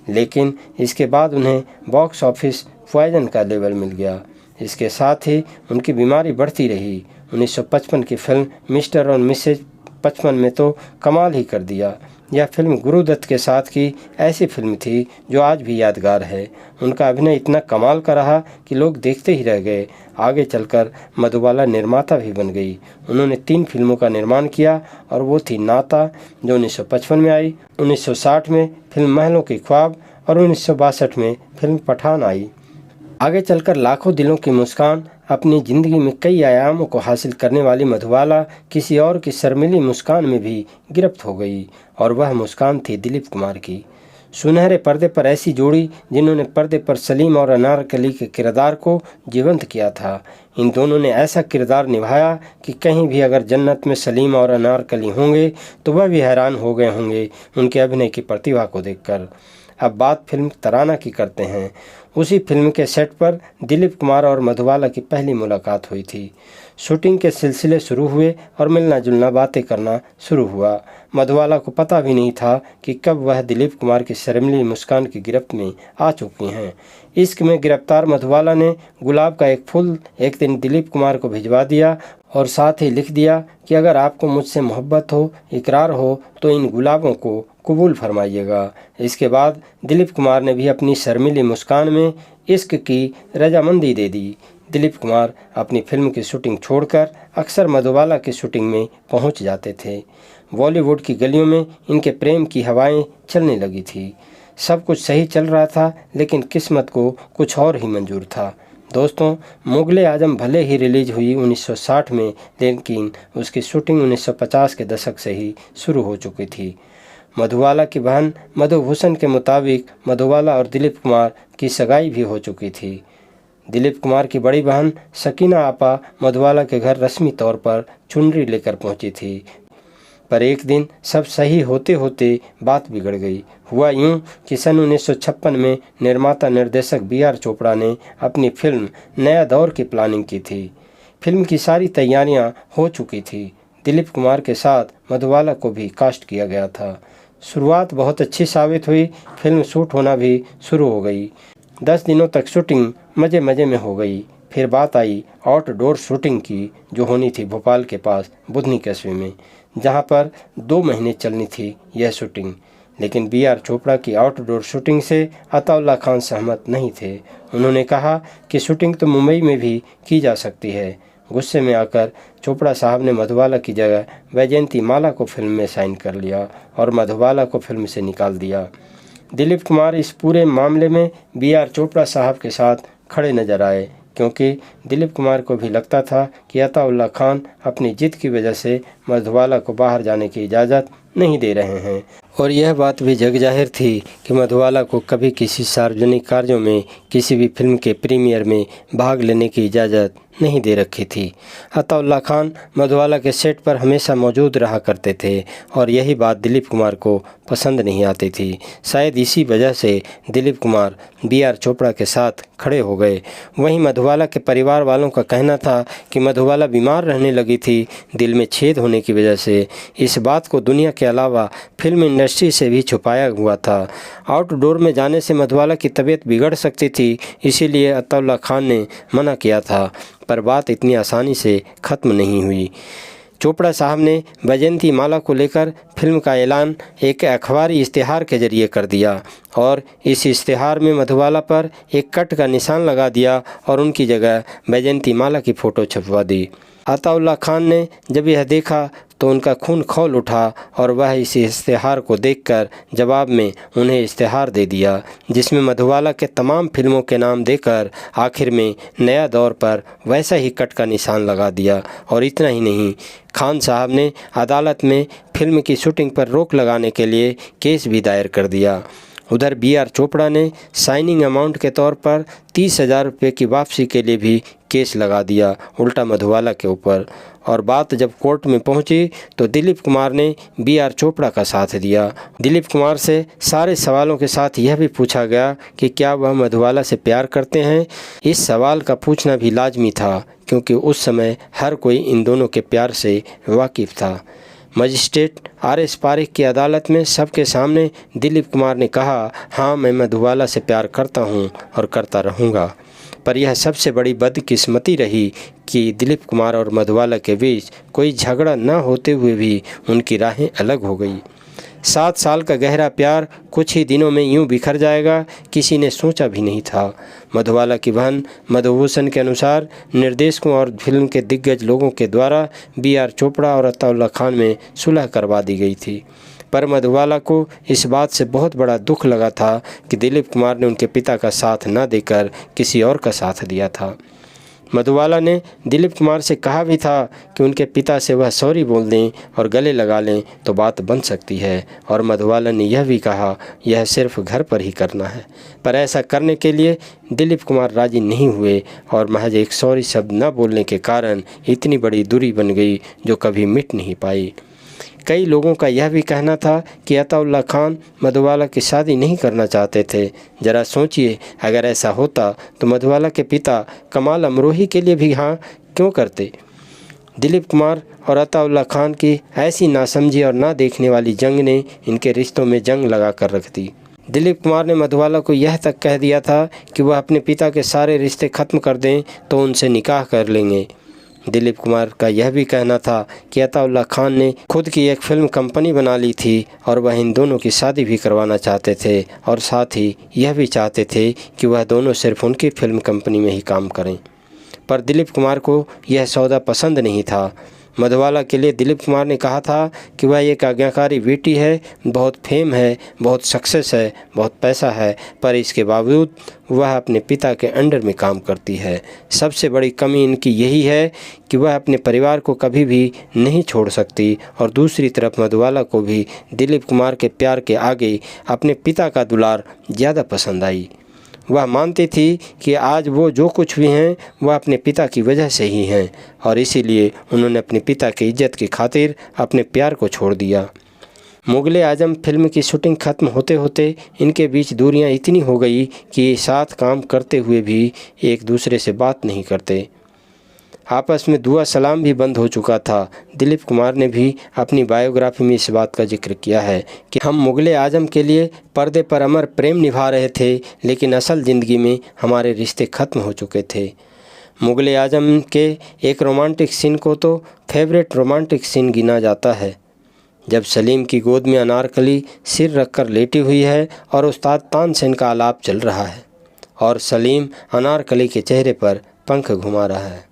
लेकिन इसके बाद उन्हें बॉक्स ऑफिस पॉइजन का लेवल मिल गया। इसके साथ ही उनकी बीमारी बढ़ती रही। 1955 की फिल्म मिस्टर और मिसेज 55 में तो कमाल ही कर दिया। यह फिल्म गुरुदत्त के साथ की ऐसी फिल्म थी जो आज भी यादगार है। उनका अभिनय इतना कमाल का रहा कि लोग देखते ही रह गए। आगे चलकर मधुबाला निर्माता भी बन गई। उन्होंने 3 फिल्मों का निर्माण किया और वो थी नाता जो 1955 में आई, 1960 में फिल्म महलों की ख्वाब और 1962 में फिल्म पठान आई। आगे चलकर लाखों दिलों की मुस्कान, अपनी ज़िंदगी में कई आयामों को हासिल करने वाली मधुबाला किसी और की शर्मीली मुस्कान में भी गिरफ्त हो गई, और वह मुस्कान थी दिलीप कुमार की। सुनहरे पर्दे पर ऐसी जोड़ी जिन्होंने पर्दे पर सलीम और अनारकली के किरदार को जीवंत किया था। इन दोनों ने ऐसा किरदार निभाया कि कहीं भी अगर जन्नत में सलीम और अनारकली होंगे तो वह भी हैरान हो गए होंगे उनके अभिनय की प्रतिभा को देखकर। अब बात फिल्म तराना की करते हैं। उसी फिल्म के सेट पर दिलीप कुमार और मधुबाला की पहली मुलाकात हुई थी। शूटिंग के सिलसिले शुरू हुए और मिलना जुलना बातें करना शुरू हुआ। मधुबाला को पता भी नहीं था कि कब वह दिलीप कुमार की शर्मीली मुस्कान की गिरफ्त में आ चुकी हैं। इश्क में गिरफ्तार मधुबाला ने गुलाब का एक फूल एक दिन दिलीप कुमार को भिजवा दिया और साथ ही लिख दिया कि अगर आपको मुझसे मोहब्बत हो, इकरार हो तो इन गुलाबों को कबूल फरमाइएगा। इसके बाद दिलीप कुमार ने भी अपनी शर्मीली मुस्कान में इश्क की रजामंदी दे दी। दिलीप कुमार अपनी फिल्म की शूटिंग छोड़कर अक्सर मधुबाला की शूटिंग में पहुंच जाते थे। बॉलीवुड की गलियों में इनके प्रेम की हवाएं चलने लगी थी। सब कुछ सही चल रहा था, लेकिन किस्मत को कुछ और ही मंजूर था। दोस्तों, मुगले आजम भले ही रिलीज हुई 1960 में, लेकिन उसकी शूटिंग 1950 के दशक से ही शुरू हो चुकी थी। मधुबाला की बहन मधुभूषण के मुताबिक मधुबाला और दिलीप कुमार की सगाई भी हो चुकी थी। दिलीप कुमार की बड़ी बहन सकीना आपा मधुबाला के घर रस्मी तौर पर चुनरी लेकर पहुंची थी, पर एक दिन सब सही होते होते बात बिगड़ गई। हुआ यूं कि सन 1956 में निर्माता निर्देशक B.R. चोपड़ा ने अपनी फिल्म नया दौर की प्लानिंग की थी। फिल्म की सारी तैयारियां हो चुकी थी। दिलीप कुमार के साथ मधुबाला को भी कास्ट किया गया था। शुरुआत बहुत अच्छी साबित हुई। फिल्म शूट होना भी शुरू हो गई। 10 दिनों तक शूटिंग मज़े मज़े में हो गई। फिर बात आई आउटडोर शूटिंग की, जो होनी थी भोपाल के पास बुधनी कस्बे में। जहां पर 2 महीने चलनी थी यह शूटिंग। लेकिन बी.आर. चोपड़ा की आउटडोर शूटिंग से अताउल्लाह खान सहमत नहीं थे। उन्होंने कहा कि शूटिंग तो मुंबई में भी की जा सकती है। गुस्से में आकर चोपड़ा साहब ने मधुबाला की जगह वैजयंती माला को फिल्म में साइन कर लिया और मधुबाला को फिल्म से निकाल दिया। दिलीप कुमार इस पूरे मामले में बी.आर. चोपड़ा साहब के साथ खड़े नजर आए, क्योंकि दिलीप कुमार को भी लगता था कि अताउल्लाह खान अपनी जिद की वजह से मधुबाला को बाहर जाने की इजाज़त नहीं दे रहे हैं, और यह बात भी जग जाहिर थी कि मधुबाला को कभी किसी सार्वजनिक कार्यों में, किसी भी फिल्म के प्रीमियर में भाग लेने की इजाज़त नहीं दे रखी थी। अताउल्लाह खान मधुबाला के सेट पर हमेशा मौजूद रहा करते थे और यही बात दिलीप कुमार को पसंद नहीं आती थी। शायद इसी वजह से दिलीप कुमार बी.आर. चोपड़ा के साथ खड़े हो गए। वहीं मधुबाला के परिवार वालों का कहना था कि मधुबाला बीमार रहने लगी थी दिल में छेद होने की वजह से। इस बात को दुनिया के अलावा फिल्म इंडस्ट्री से भी छुपाया हुआ था। आउटडोर में जाने से मधुबाला की तबीयत बिगड़ सकती थी, इसीलिए अताउल्लाह खान ने मना किया था, पर बात इतनी आसानी से ख़त्म नहीं हुई। चोपड़ा साहब ने वैजयंती माला को लेकर फिल्म का ऐलान एक अखबारी इश्तिहार के जरिए कर दिया और इस इश्तिहार में मधुबाला पर एक कट का निशान लगा दिया और उनकी जगह वैजयंती माला की फ़ोटो छपवा दी। अताउल्लाह खान ने जब यह देखा तो उनका खून खौल उठा और वह इस इश्तिहार को देखकर जवाब में उन्हें इश्तिहार दे दिया, जिसमें मधुबाला के तमाम फिल्मों के नाम देकर आखिर में नया दौर पर वैसा ही कट का निशान लगा दिया। और इतना ही नहीं, खान साहब ने अदालत में फिल्म की शूटिंग पर रोक लगाने के लिए केस भी दायर कर दिया। उधर बी.आर. चोपड़ा ने साइनिंग अमाउंट के तौर पर 30,000 रुपये की वापसी के लिए भी केस लगा दिया उल्टा मधुबाला के ऊपर। और बात जब कोर्ट में पहुंची तो दिलीप कुमार ने बी.आर. चोपड़ा का साथ दिया। दिलीप कुमार से सारे सवालों के साथ यह भी पूछा गया कि क्या वह मधुबाला से प्यार करते हैं। इस सवाल का पूछना भी लाजमी था, क्योंकि उस समय हर कोई इन दोनों के प्यार से वाकिफ़ था। Magistrate R.S. पारिक की अदालत में सबके सामने दिलीप कुमार ने कहा, हाँ, मैं मधुबाला से प्यार करता हूँ और करता रहूँगा। पर यह सबसे बड़ी बदकिस्मती रही कि दिलीप कुमार और मधुबाला के बीच कोई झगड़ा न होते हुए भी उनकी राहें अलग हो गई। 7 साल का गहरा प्यार कुछ ही दिनों में यूं बिखर जाएगा, किसी ने सोचा भी नहीं था। मधुबाला की बहन मधुभूषण के अनुसार निर्देशकों और फिल्म के दिग्गज लोगों के द्वारा बी.आर. चोपड़ा और अताउल्लाह खान में सुलह करवा दी गई थी, पर मधुबाला को इस बात से बहुत बड़ा दुख लगा था कि दिलीप कुमार ने उनके पिता का साथ न देकर किसी और का साथ दिया था। मधुबाला ने दिलीप कुमार से कहा भी था कि उनके पिता से वह सॉरी बोल दें और गले लगा लें तो बात बन सकती है, और मधुबाला ने यह भी कहा यह सिर्फ घर पर ही करना है। पर ऐसा करने के लिए दिलीप कुमार राजी नहीं हुए और महज एक सॉरी शब्द न बोलने के कारण इतनी बड़ी दूरी बन गई जो कभी मिट नहीं पाई। कई लोगों का यह भी कहना था कि अताउल्लाह खान मधुबाला की शादी नहीं करना चाहते थे। ज़रा सोचिए, अगर ऐसा होता तो मधुबाला के पिता कमाल अमरोही के लिए भी हाँ क्यों करते। दिलीप कुमार और अताउल्लाह खान की ऐसी नासमझी और ना देखने वाली जंग ने इनके रिश्तों में जंग लगा कर रख दी। दिलीप कुमार ने मधुबाला को यह तक कह दिया था कि वह अपने पिता के सारे रिश्ते ख़त्म कर दें तो उनसे निकाह कर लेंगे। दिलीप कुमार का यह भी कहना था कि अताउल्लाह खान ने खुद की एक फिल्म कंपनी बना ली थी और वह इन दोनों की शादी भी करवाना चाहते थे, और साथ ही यह भी चाहते थे कि वह दोनों सिर्फ उनकी फिल्म कंपनी में ही काम करें। पर दिलीप कुमार को यह सौदा पसंद नहीं था। मधुबाला के लिए दिलीप कुमार ने कहा था कि वह एक आज्ञाकारी बेटी है, बहुत फेम है, बहुत सक्सेस है, बहुत पैसा है, पर इसके बावजूद वह अपने पिता के अंडर में काम करती है। सबसे बड़ी कमी इनकी यही है कि वह अपने परिवार को कभी भी नहीं छोड़ सकती। और दूसरी तरफ मधुबाला को भी दिलीप कुमार के प्यार के आगे अपने पिता का दुलार ज़्यादा पसंद आई। वह मानती थी कि आज वो जो कुछ भी हैं वह अपने पिता की वजह से ही हैं, और इसीलिए उन्होंने अपने पिता की इज्जत की खातिर अपने प्यार को छोड़ दिया। मुग़ल आज़म फिल्म की शूटिंग ख़त्म होते होते इनके बीच दूरियां इतनी हो गई कि साथ काम करते हुए भी एक दूसरे से बात नहीं करते। आपस में दुआ सलाम भी बंद हो चुका था। दिलीप कुमार ने भी अपनी बायोग्राफी में इस बात का जिक्र किया है कि हम मुग़ल आज़म के लिए पर्दे पर अमर प्रेम निभा रहे थे, लेकिन असल ज़िंदगी में हमारे रिश्ते ख़त्म हो चुके थे। मुग़ल आज़म के एक रोमांटिक सीन को तो फेवरेट रोमांटिक सीन गिना जाता है। जब सलीम की गोद में अनारकली सिर रखकर लेटी हुई है और उस्ताद तानसेन का आलाप चल रहा है और सलीम अनारकली के चेहरे पर पंख घुमा रहा है।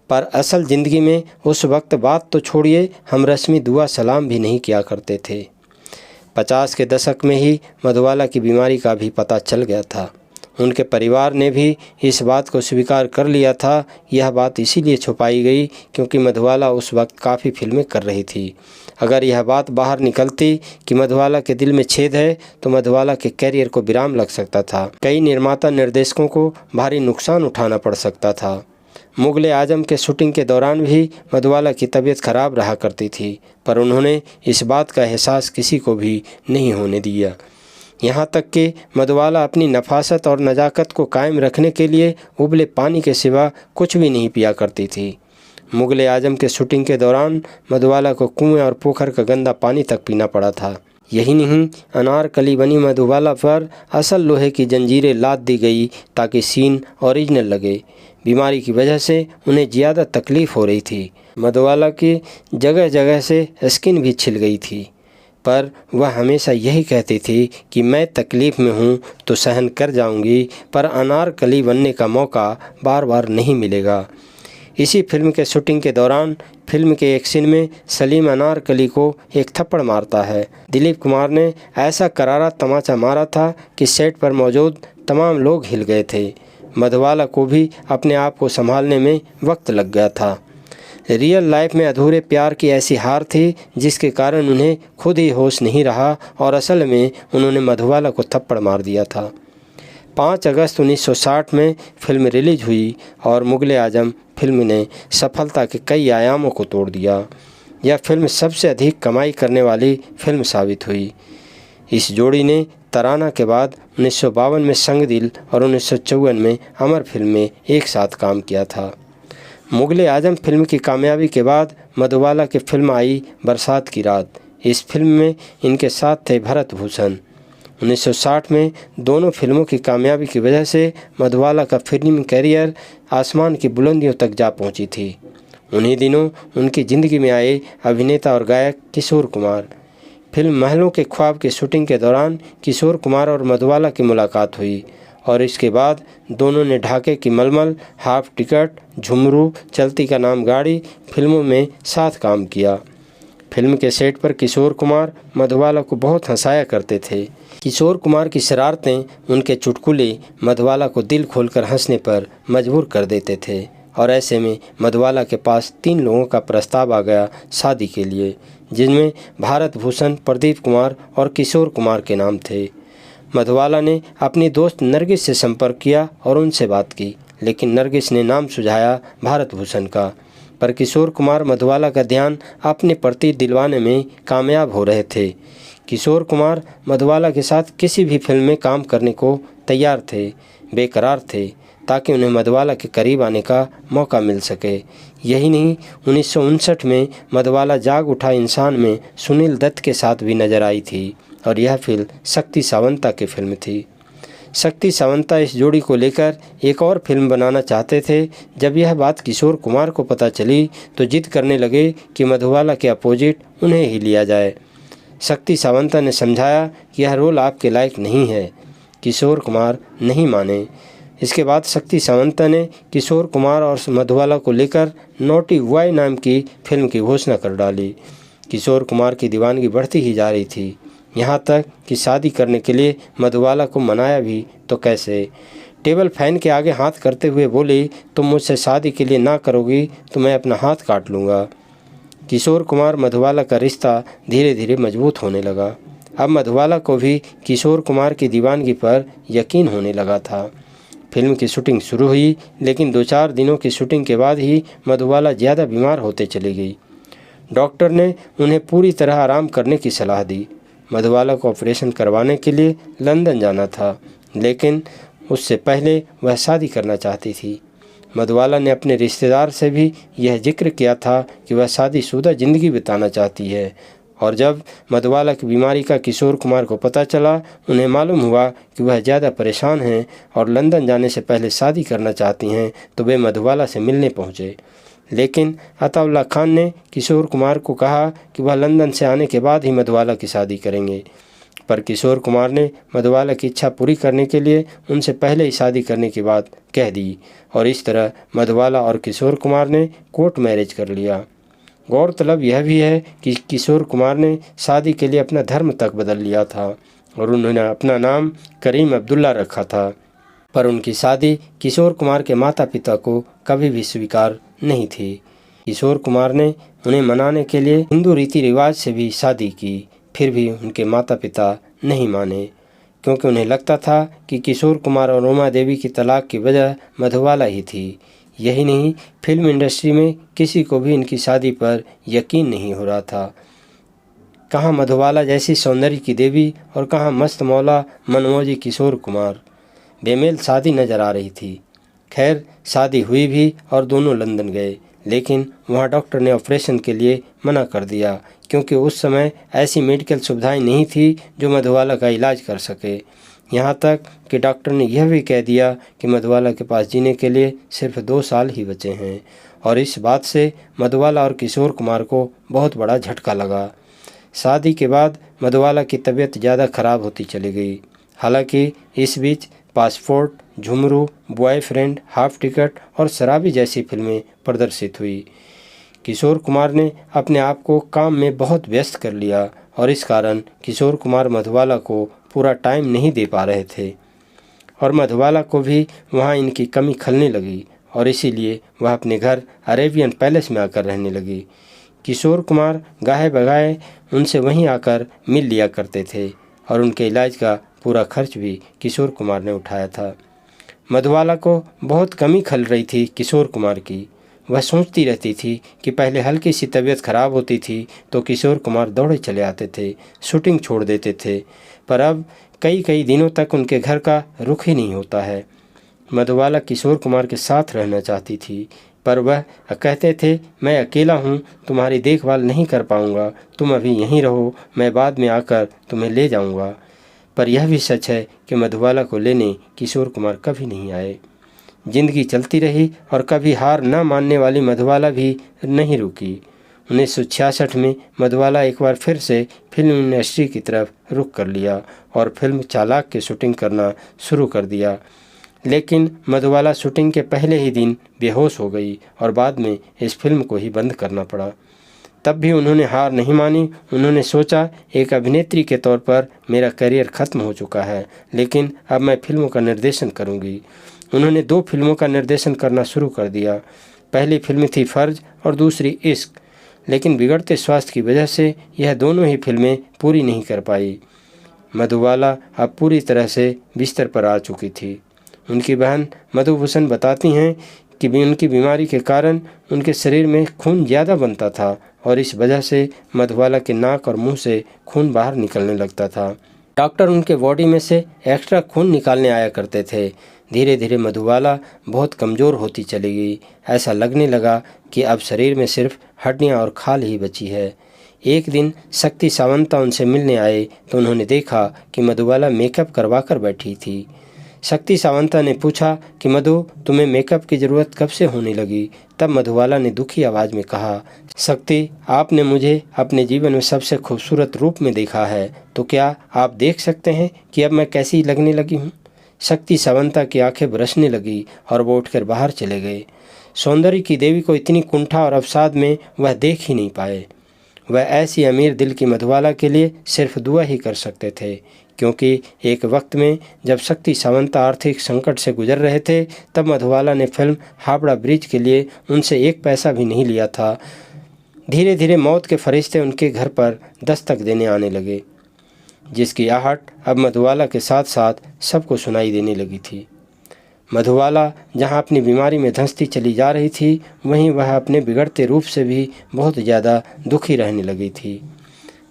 पर असल ज़िंदगी में उस वक्त बात तो छोड़िए, हम रस्मी दुआ सलाम भी नहीं किया करते थे। 50 के दशक में ही मधुबाला की बीमारी का भी पता चल गया था। उनके परिवार ने भी इस बात को स्वीकार कर लिया था। यह बात इसीलिए छुपाई गई क्योंकि मधुबाला उस वक्त काफ़ी फिल्में कर रही थी। अगर यह बात बाहर निकलती कि मधुबाला के दिल में छेद है तो मधुबाला के कैरियर को विराम लग सकता था। कई निर्माता निर्देशकों को भारी नुकसान उठाना पड़ सकता था। मुग़ल आज़म के शूटिंग के दौरान भी मधुबाला की तबीयत खराब रहा करती थी, पर उन्होंने इस बात का एहसास किसी को भी नहीं होने दिया। यहाँ तक कि मधुबाला अपनी नफासत और नज़ाकत को कायम रखने के लिए उबले पानी के सिवा कुछ भी नहीं पिया करती थी। मुग़ल आज़म के शूटिंग के दौरान मधुबाला को कुएं और पोखर का गंदा पानी तक पीना पड़ा था। यही नहीं, अनारकली बनी मधुबाला पर असल लोहे की जंजीरें लाद दी गई ताकि सीन ओरिजिनल लगे। बीमारी की वजह से उन्हें ज़्यादा तकलीफ़ हो रही थी। मधुबाला की जगह जगह से स्किन भी छिल गई थी, पर वह हमेशा यही कहती थी कि मैं तकलीफ़ में हूँ तो सहन कर जाऊँगी, पर अनारकली बनने का मौका बार बार नहीं मिलेगा। इसी फिल्म के शूटिंग के दौरान फिल्म के एक सीन में सलीम अनारकली को एक थप्पड़ मारता है। दिलीप कुमार ने ऐसा करारा तमाचा मारा था कि सेट पर मौजूद तमाम लोग हिल गए थे। मधुबाला को भी अपने आप को संभालने में वक्त लग गया था। रियल लाइफ में अधूरे प्यार की ऐसी हार थी जिसके कारण उन्हें खुद ही होश नहीं रहा और असल में उन्होंने मधुबाला को थप्पड़ मार दिया था। 5 अगस्त 1960 में फिल्म रिलीज हुई और मुग़ल आज़म फिल्म ने सफलता के कई आयामों को तोड़ दिया। यह फिल्म सबसे अधिक कमाई करने वाली फिल्म साबित हुई। इस जोड़ी ने तराना के बाद 1952 में संग दिल और 1954 में अमर फिल्म में एक साथ काम किया था। मुग़ल आज़म फिल्म की कामयाबी के बाद मधुबाला की फिल्म आई बरसात की रात। इस फिल्म में इनके साथ थे भरत भूषण। 1960 में दोनों फिल्मों की कामयाबी की वजह से मधुबाला का फिल्मी कैरियर आसमान की बुलंदियों तक जा पहुंची थी। उन्हीं दिनों उनकी ज़िंदगी में आए अभिनेता और गायक किशोर कुमार। फिल्म महलों के ख्वाब की शूटिंग के दौरान किशोर कुमार और मधुबाला की मुलाकात हुई और इसके बाद दोनों ने ढाके की मलमल, हाफ टिकट, झुमरू, चलती का नाम गाड़ी फिल्मों में साथ काम किया। फिल्म के सेट पर किशोर कुमार मधुबाला को बहुत हंसाया करते थे। किशोर कुमार की शरारतें, उनके चुटकुले मधुबाला को दिल खोलकर हंसने पर मजबूर कर देते थे और ऐसे में मधुबाला के पास 3 लोगों का प्रस्ताव आ गया शादी के लिए, जिनमें भारत भूषण, प्रदीप कुमार और किशोर कुमार के नाम थे। मधुबाला ने अपनी दोस्त नरगिस से संपर्क किया और उनसे बात की, लेकिन नरगिस ने नाम सुझाया भारत भूषण का। पर किशोर कुमार मधुबाला का ध्यान अपने प्रति दिलवाने में कामयाब हो रहे थे। किशोर कुमार मधुबाला के साथ किसी भी फिल्म में काम करने को तैयार थे, बेकरार थे, ताकि उन्हें मधुबाला के करीब आने का मौका मिल सके। यही नहीं, 1959 में मधुबाला जाग उठा इंसान में सुनील दत्त के साथ भी नजर आई थी और यह फिल्म शक्ति सावंता की फिल्म थी। शक्ति सावंता इस जोड़ी को लेकर एक और फिल्म बनाना चाहते थे। जब यह बात किशोर कुमार को पता चली तो जिद करने लगे कि मधुबाला के अपोजिट उन्हें ही लिया जाए। शक्ति सावंता ने समझाया कि यह रोल आपके लायक नहीं है। किशोर कुमार नहीं माने। इसके बाद शक्ति सावंता ने किशोर कुमार और मधुबाला को लेकर नोटी बॉय नाम की फिल्म की घोषणा कर डाली। किशोर कुमार की दीवानगी बढ़ती ही जा रही थी, यहाँ तक कि शादी करने के लिए मधुबाला को मनाया भी तो कैसे। टेबल फैन के आगे हाथ करते हुए बोली, तुम मुझसे शादी के लिए ना करोगी तो मैं अपना हाथ काट लूँगा। किशोर कुमार मधुबाला का रिश्ता धीरे धीरे मजबूत होने लगा। अब मधुबाला को भी किशोर कुमार की दीवानगी पर यकीन होने लगा था। फिल्म की शूटिंग शुरू हुई, लेकिन 2-4 दिनों की शूटिंग के बाद ही मधुबाला ज़्यादा बीमार होते चली गई। डॉक्टर ने उन्हें पूरी तरह आराम करने की सलाह दी। मधुबाला को ऑपरेशन करवाने के लिए लंदन जाना था, लेकिन उससे पहले वह शादी करना चाहती थी। मधुबाला ने अपने रिश्तेदार से भी यह जिक्र किया था कि वह शादीशुदा ज़िंदगी बिताना चाहती है, और जब मधुबाला की बीमारी का किशोर कुमार को पता चला, उन्हें मालूम हुआ कि वह ज़्यादा परेशान हैं और लंदन जाने से पहले शादी करना चाहती हैं, तो वे मधुबाला से मिलने पहुँचे। लेकिन अताउल्ला खान ने किशोर कुमार को कहा कि वह लंदन से आने के बाद ही मधुबाला की शादी करेंगे, पर किशोर कुमार ने मधुबाला की इच्छा पूरी करने के लिए उनसे पहले ही शादी करने की बात कह दी और इस तरह मधुबाला और किशोर कुमार ने कोर्ट मैरिज कर लिया। गौरतलब यह भी है कि किशोर कुमार ने शादी के लिए अपना धर्म तक बदल लिया था और उन्होंने अपना नाम करीम अब्दुल्ला रखा था, पर उनकी शादी किशोर कुमार के माता पिता को कभी भी स्वीकार नहीं थी। किशोर कुमार ने उन्हें मनाने के लिए हिंदू रीति रिवाज से भी शादी की, फिर भी उनके माता पिता नहीं माने, क्योंकि उन्हें लगता था कि किशोर कुमार और उमा देवी की तलाक की वजह मधुबाला ही थी। यही नहीं, फिल्म इंडस्ट्री में किसी को भी इनकी शादी पर यकीन नहीं हो रहा था। कहाँ मधुबाला जैसी सौंदर्य की देवी और कहाँ मस्त मौला मनमौजी किशोर कुमार। बेमेल शादी नजर आ रही थी। खैर, शादी हुई भी और दोनों लंदन गए, लेकिन वहाँ डॉक्टर ने ऑपरेशन के लिए मना कर दिया, क्योंकि उस समय ऐसी मेडिकल सुविधाएं नहीं थी जो मधुबाला का इलाज कर सके। यहाँ तक कि डॉक्टर ने यह भी कह दिया कि मधुबाला के पास जीने के लिए सिर्फ 2 साल ही बचे हैं, और इस बात से मधुबाला और किशोर कुमार को बहुत बड़ा झटका लगा। शादी के बाद मधुबाला की तबीयत ज़्यादा खराब होती चली गई। हालांकि इस बीच passport, Jhumru, boyfriend, half ticket और शराबी जैसी फिल्में प्रदर्शित हुई। किशोर कुमार ने अपने आप को काम में बहुत व्यस्त कर लिया और इस कारण किशोर कुमार मधुबाला को पूरा टाइम नहीं दे पा रहे थे और मधुबाला को भी वहाँ इनकी कमी खलने लगी और इसीलिए वह अपने घर अरेबियन पैलेस में आकर रहने लगी। किशोर कुमार गाहे बगाए उनसे वहीं आकर मिल लिया करते थे और उनके इलाज का पूरा खर्च भी किशोर कुमार ने उठाया था। मधुबाला को बहुत कमी खल रही थी किशोर कुमार की। वह सोचती रहती थी कि पहले हल्की सी तबीयत खराब होती थी तो किशोर कुमार दौड़े चले आते थे, शूटिंग छोड़ देते थे, पर अब कई दिनों तक उनके घर का रुख ही नहीं होता है। मधुबाला किशोर कुमार के साथ रहना चाहती थी, पर वह कहते थे, मैं अकेला हूँ, तुम्हारी देखभाल नहीं कर पाऊँगा, तुम अभी यहीं रहो, मैं बाद में आकर तुम्हें ले जाऊँगा। पर यह भी सच है कि मधुबाला को लेने किशोर कुमार कभी नहीं आए। जिंदगी चलती रही और कभी हार न मानने वाली मधुबाला भी नहीं रुकी। 1966 में मधुबाला एक बार फिर से फिल्म इंडस्ट्री की तरफ रुख कर लिया और फिल्म चालाक की शूटिंग करना शुरू कर दिया, लेकिन मधुबाला शूटिंग के पहले ही दिन बेहोश हो गई और बाद में इस फिल्म को ही बंद करना पड़ा। तब भी उन्होंने हार नहीं मानी। उन्होंने सोचा, एक अभिनेत्री के तौर पर मेरा करियर ख़त्म हो चुका है, लेकिन अब मैं फिल्मों का निर्देशन करूंगी। उन्होंने 2 फिल्मों का निर्देशन करना शुरू कर दिया। पहली फिल्म थी फ़र्ज और दूसरी इश्क, लेकिन बिगड़ते स्वास्थ्य की वजह से यह दोनों ही फिल्में पूरी नहीं कर पाई। मधुबाला अब पूरी तरह से बिस्तर पर आ चुकी थी। उनकी बहन मधुभूषण बताती हैं कि उनकी बीमारी के कारण उनके शरीर में खून ज़्यादा बनता था और इस वजह से मधुबाला के नाक और मुंह से खून बाहर निकलने लगता था। डॉक्टर उनके बॉडी में से एक्स्ट्रा खून निकालने आया करते थे। धीरे धीरे मधुबाला बहुत कमज़ोर होती चली गई। ऐसा लगने लगा कि अब शरीर में सिर्फ हड्डियां और खाल ही बची है। एक दिन शक्ति सावंता उनसे मिलने आए तो उन्होंने देखा कि मधुबाला मेकअप करवा कर बैठी थी। शक्ति सावंता ने पूछा कि मधु, तुम्हें मेकअप की ज़रूरत कब से होने लगी? तब मधुबाला ने दुखी आवाज़ में कहा, शक्ति, आपने मुझे अपने जीवन में सबसे खूबसूरत रूप में देखा है, तो क्या आप देख सकते हैं कि अब मैं कैसी लगने लगी हूँ? शक्ति सावंता की आंखें बरसने लगी और वो उठकर बाहर चले गए। सौंदर्य की देवी को इतनी कुंठा और अवसाद में वह देख ही नहीं पाए। वह ऐसी अमीर दिल की मधुबाला के लिए सिर्फ दुआ ही कर सकते थे, क्योंकि एक वक्त में जब शक्ति सावंता आर्थिक संकट से गुजर रहे थे, तब मधुबाला ने फिल्म हावड़ा ब्रिज के लिए उनसे 1 पैसा भी नहीं लिया था। धीरे धीरे मौत के फरिश्ते उनके घर पर दस्तक देने आने लगे, जिसकी आहट अब मधुबाला के साथ साथ सबको सुनाई देने लगी थी। मधुबाला जहां अपनी बीमारी में धंसती चली जा रही थी, वहीं वह अपने बिगड़ते रूप से भी बहुत ज़्यादा दुखी रहने लगी थी।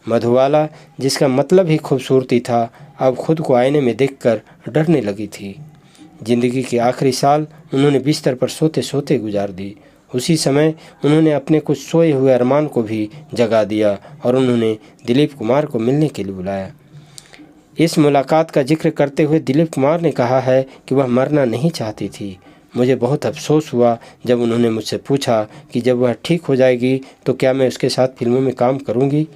मधुबाला, जिसका मतलब ही खूबसूरती था, अब खुद को आईने में देखकर डरने लगी थी। जिंदगी के आखिरी साल उन्होंने बिस्तर पर सोते सोते गुजार दी। उसी समय उन्होंने अपने कुछ सोए हुए अरमान को भी जगा दिया और उन्होंने दिलीप कुमार को मिलने के लिए बुलाया। इस मुलाकात का जिक्र करते हुए दिलीप कुमार ने कहा है कि वह मरना नहीं चाहती थी, मुझे बहुत अफसोस हुआ जब उन्होंने मुझसे पूछा कि जब वह ठीक हो जाएगी तो क्या मैं उसके साथ फिल्मों में काम करूंगी।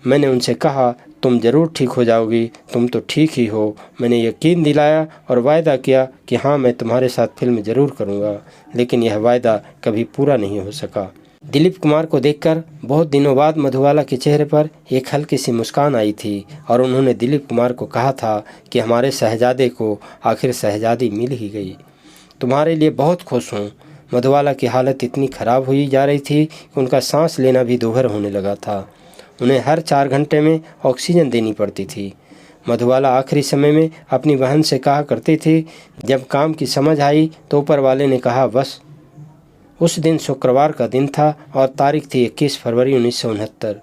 मैंने उनसे कहा, तुम ज़रूर ठीक हो जाओगी, तुम तो ठीक ही हो। मैंने यकीन दिलाया और वायदा किया कि हाँ, मैं तुम्हारे साथ फिल्म ज़रूर करूँगा, लेकिन यह वायदा कभी पूरा नहीं हो सका। दिलीप कुमार को देखकर बहुत दिनों बाद मधुबाला के चेहरे पर एक हल्की सी मुस्कान आई थी और उन्होंने दिलीप कुमार को कहा था कि हमारे शहजादे को आखिर शहजादी मिल ही गई। तुम्हारे लिए बहुत खुश हूँ। मधुबाला की हालत इतनी ख़राब हुई जा रही थी कि उनका सांस लेना भी दूभर होने लगा था। उन्हें हर 4 घंटे में ऑक्सीजन देनी पड़ती थी। मधुबाला आखिरी समय में अपनी बहन से कहा करती थी, जब काम की समझ आई तो ऊपर वाले ने कहा बस। उस दिन शुक्रवार का दिन था और तारीख थी 21 फरवरी 1969।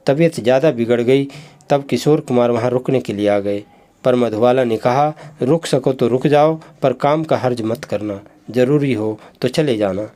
तबीयत ज़्यादा बिगड़ गई तब किशोर कुमार वहां रुकने के लिए आ गए, पर मधुबाला ने कहा, रुक सको तो रुक जाओ, पर काम का हर्ज मत करना, ज़रूरी हो तो चले जाना।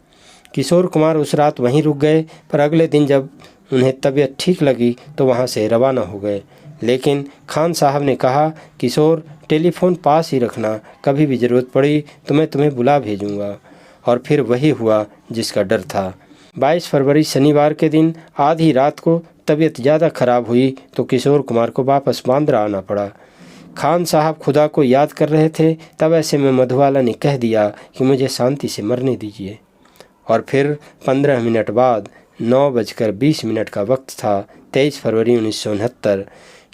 किशोर कुमार उस रात वहीं रुक गए, पर अगले दिन जब उन्हें तबीयत ठीक लगी तो वहाँ से रवाना हो गए। लेकिन खान साहब ने कहा, किशोर टेलीफोन पास ही रखना, कभी भी ज़रूरत पड़ी तो मैं तुम्हें बुला भेजूँगा। और फिर वही हुआ जिसका डर था। 22 फरवरी शनिवार के दिन आधी रात को तबीयत ज़्यादा खराब हुई तो किशोर कुमार को वापस बांद्रा आना पड़ा। खान साहब खुदा को याद कर रहे थे, तब ऐसे में मधुबाला ने कह दिया कि मुझे शांति से मरने दीजिए। और फिर 15 मिनट बाद 9:20 का वक्त था, 23 फरवरी 1969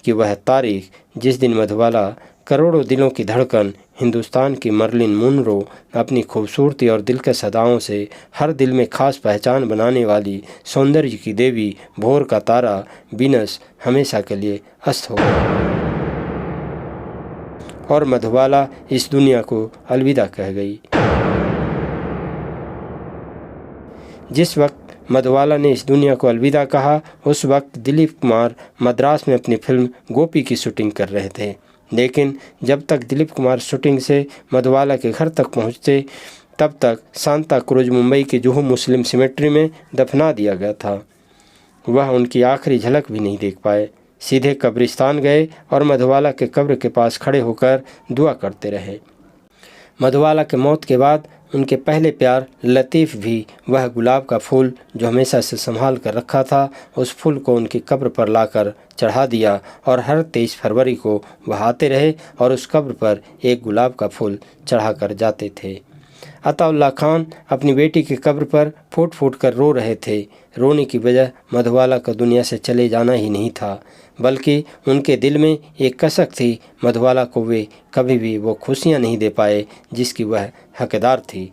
की वह तारीख जिस दिन मधुबाला, करोड़ों दिलों की धड़कन, हिंदुस्तान की मर्लिन मुनरो, अपनी खूबसूरती और दिलकश अदाओं से हर दिल में खास पहचान बनाने वाली सौंदर्य की देवी, भोर का तारा वीनस हमेशा के लिए अस्त हो गई और मधुबाला इस दुनिया को अलविदा कह गई। जिस वक्त मधुबाला ने इस दुनिया को अलविदा कहा, उस वक्त दिलीप कुमार मद्रास में अपनी फिल्म गोपी की शूटिंग कर रहे थे। लेकिन जब तक दिलीप कुमार शूटिंग से मधुबाला के घर तक पहुंचते, तब तक सांता क्रूज मुंबई के जुहू मुस्लिम सिमेट्री में दफना दिया गया था। वह उनकी आखिरी झलक भी नहीं देख पाए। सीधे कब्रिस्तान गए और मधुबाला के कब्र के पास खड़े होकर दुआ करते रहे। मधुबाला के मौत के बाद उनके पहले प्यार लतीफ़ भी वह गुलाब का फूल जो हमेशा से संभाल कर रखा था, उस फूल को उनकी कब्र पर लाकर चढ़ा दिया और हर 23 फरवरी को वह आते रहे और उस कब्र पर एक गुलाब का फूल चढ़ा कर जाते थे। अताउल्ला खान अपनी बेटी की कब्र पर फूट फूट कर रो रहे थे। रोने की वजह मधुबाला का दुनिया से चले जाना ही नहीं था, बल्कि उनके दिल में एक कसक थी। मधुबाला को वे कभी भी वो खुशियाँ नहीं दे पाए जिसकी वह हकदार थी।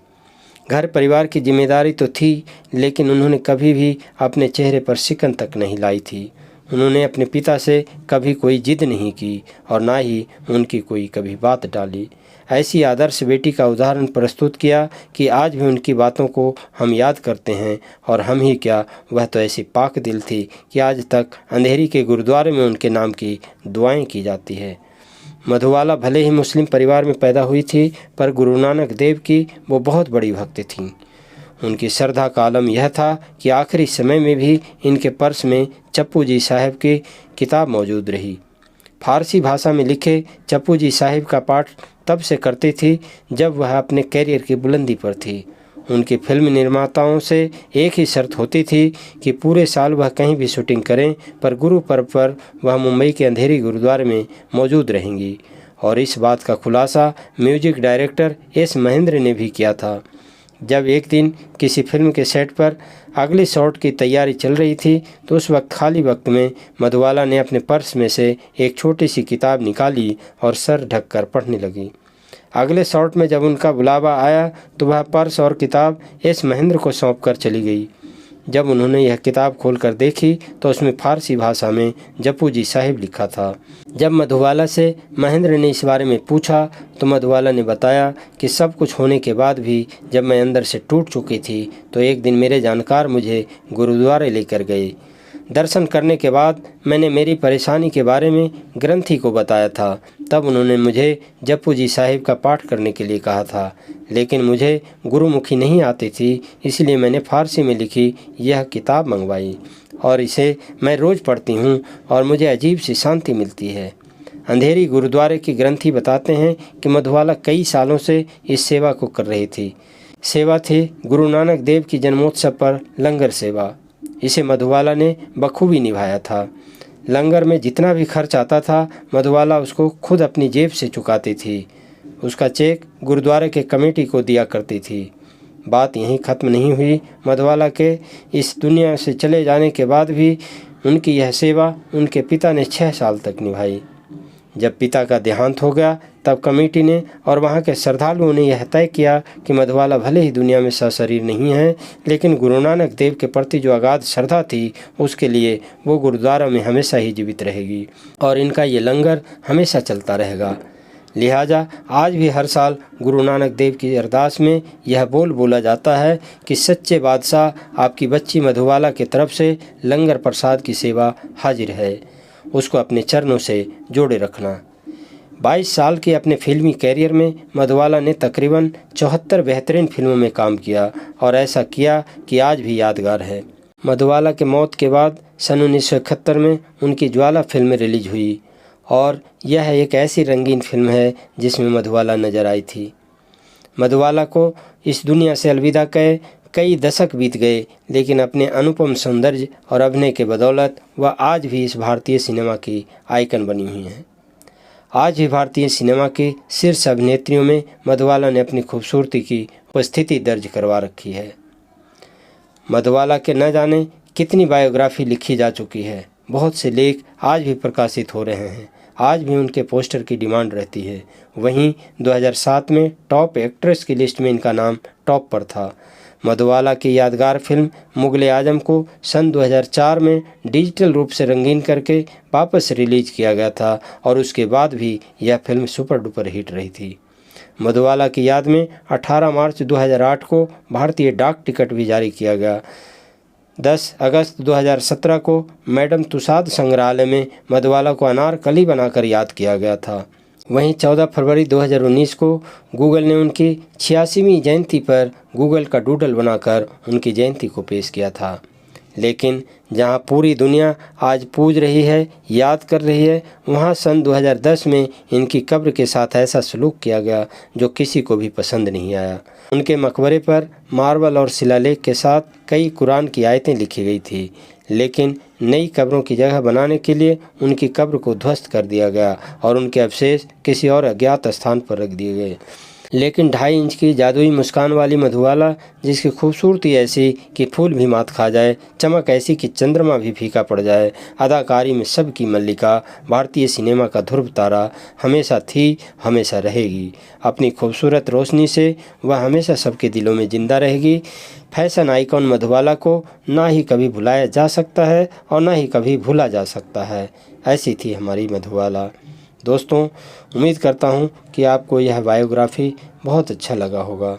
घर परिवार की जिम्मेदारी तो थी, लेकिन उन्होंने कभी भी अपने चेहरे पर शिकन तक नहीं लाई थी। उन्होंने अपने पिता से कभी कोई जिद नहीं की और ना ही उनकी कोई कभी बात टाली। ऐसी आदर्श बेटी का उदाहरण प्रस्तुत किया कि आज भी उनकी बातों को हम याद करते हैं। और हम ही क्या, वह तो ऐसी पाक दिल थी कि आज तक अंधेरी के गुरुद्वारे में उनके नाम की दुआएं की जाती है। मधुबाला भले ही मुस्लिम परिवार में पैदा हुई थी, पर गुरु नानक देव की वो बहुत बड़ी भक्त थीं। उनकी श्रद्धा का आलम यह था कि आखिरी समय में भी इनके पर्स में चप्पू जी साहिब की किताब मौजूद रही। फारसी भाषा में लिखे चप्पू जी साहिब का पाठ तब से करती थी जब वह अपने कैरियर की बुलंदी पर थी। उनकी फिल्म निर्माताओं से एक ही शर्त होती थी कि पूरे साल वह कहीं भी शूटिंग करें, पर गुरु पर्व पर वह मुंबई के अंधेरी गुरुद्वारे में मौजूद रहेंगी। और इस बात का खुलासा म्यूजिक डायरेक्टर एस महेंद्र ने भी किया था। जब एक दिन किसी फिल्म के सेट पर अगले शॉट की तैयारी चल रही थी, तो उस वक्त खाली वक्त में मधुबाला ने अपने पर्स में से एक छोटी सी किताब निकाली और सर ढककर पढ़ने लगी। अगले शॉट में जब उनका बुलावा आया तो वह पर्स और किताब एस महेंद्र को सौंप कर चली गई। जब उन्होंने यह किताब खोलकर देखी तो उसमें फारसी भाषा में जप्पू जी साहिब लिखा था। जब मधुबाला से महेंद्र ने इस बारे में पूछा तो मधुबाला ने बताया कि सब कुछ होने के बाद भी जब मैं अंदर से टूट चुकी थी तो एक दिन मेरे जानकार मुझे गुरुद्वारे लेकर गए। दर्शन करने के बाद मैंने मेरी परेशानी के बारे में ग्रंथी को बताया था। तब उन्होंने मुझे जप्पू जी साहिब का पाठ करने के लिए कहा था, लेकिन मुझे गुरुमुखी नहीं आती थी, इसलिए मैंने फारसी में लिखी यह किताब मंगवाई और इसे मैं रोज़ पढ़ती हूँ और मुझे अजीब सी शांति मिलती है। अंधेरी गुरुद्वारे के ग्रंथी बताते हैं कि मधुबाला कई सालों से इस सेवा को कर रही थी। सेवा थी गुरु नानक देव की जन्मोत्सव पर लंगर सेवा। इसे मधुबाला ने बखूबी निभाया था। लंगर में जितना भी खर्च आता था मधुबाला उसको खुद अपनी जेब से चुकाती थी। उसका चेक गुरुद्वारे के कमेटी को दिया करती थी। बात यहीं ख़त्म नहीं हुई। मधुबाला के इस दुनिया से चले जाने के बाद भी उनकी यह सेवा उनके पिता ने 6 साल तक निभाई। जब पिता का देहांत हो गया तब कमेटी ने और वहाँ के श्रद्धालुओं ने यह तय किया कि मधुबाला भले ही दुनिया में सशरीर नहीं है, लेकिन गुरु नानक देव के प्रति जो अगाध श्रद्धा थी उसके लिए वो गुरुद्वारा में हमेशा ही जीवित रहेगी और इनका ये लंगर हमेशा चलता रहेगा। लिहाजा आज भी हर साल गुरु नानक देव की अरदास में यह बोला जाता है कि सच्चे बादशाह आपकी बच्ची मधुबाला की तरफ से लंगर प्रसाद की सेवा हाजिर है, उसको अपने चरणों से जोड़े रखना। 22 साल के अपने फिल्मी कैरियर में मधुबाला ने तकरीबन 74 बेहतरीन फिल्मों में काम किया और ऐसा किया कि आज भी यादगार है। मधुबाला के मौत के बाद सन 1971 में उनकी ज्वाला फिल्म रिलीज हुई और यह एक ऐसी रंगीन फिल्म है जिसमें मधुबाला नजर आई थी। मधुबाला को इस दुनिया से अलविदा कहे कई दशक बीत गए, लेकिन अपने अनुपम सौंदर्य और अभिनय के बदौलत वह आज भी इस भारतीय सिनेमा की आइकन बनी हुई हैं। आज भी भारतीय सिनेमा की शीर्ष अभिनेत्रियों में मधुबाला ने अपनी खूबसूरती की उपस्थिति दर्ज करवा रखी है। मधुबाला के न जाने कितनी बायोग्राफी लिखी जा चुकी है। बहुत से लेख आज भी प्रकाशित हो रहे हैं। आज भी उनके पोस्टर की डिमांड रहती है। वहीं 2007 में टॉप एक्ट्रेस की लिस्ट में इनका नाम टॉप पर था। मधुबाला की यादगार फिल्म मुगले आजम को सन 2004 में डिजिटल रूप से रंगीन करके वापस रिलीज किया गया था और उसके बाद भी यह फिल्म सुपर डुपर हिट रही थी। मधुबाला की याद में 18 मार्च 2008 को भारतीय डाक टिकट भी जारी किया गया। 10 अगस्त 2017 को मैडम तुसाद संग्रहालय में मधुबाला को अनारकली बनाकर याद किया गया था। वहीं 14 फरवरी 2019 को गूगल ने उनकी 86वीं जयंती पर गूगल का डूडल बनाकर उनकी जयंती को पेश किया था। लेकिन जहां पूरी दुनिया आज पूज रही है, याद कर रही है, वहां सन 2010 में इनकी कब्र के साथ ऐसा सलूक किया गया जो किसी को भी पसंद नहीं आया। उनके मकबरे पर मार्बल और शिलालेख के साथ कई कुरान की आयतें लिखी गई थी, लेकिन नई कब्रों की जगह बनाने के लिए उनकी कब्र को ध्वस्त कर दिया गया और उनके अवशेष किसी और अज्ञात स्थान पर रख दिए गए। लेकिन 2.5 इंच की जादुई मुस्कान वाली मधुबाला, जिसकी खूबसूरती ऐसी कि फूल भी मात खा जाए, चमक ऐसी कि चंद्रमा भी फीका पड़ जाए, अदाकारी में सबकी मल्लिका, भारतीय सिनेमा का ध्रुव तारा, हमेशा थी, हमेशा रहेगी। अपनी खूबसूरत रोशनी से वह हमेशा सबके दिलों में जिंदा रहेगी। फैशन आइकॉन मधुबाला को ना ही कभी भुलाया जा सकता है और ना ही कभी भूला जा सकता है। ऐसी थी हमारी मधुबाला। दोस्तों, उम्मीद करता हूँ कि आपको यह बायोग्राफी बहुत अच्छा लगा होगा।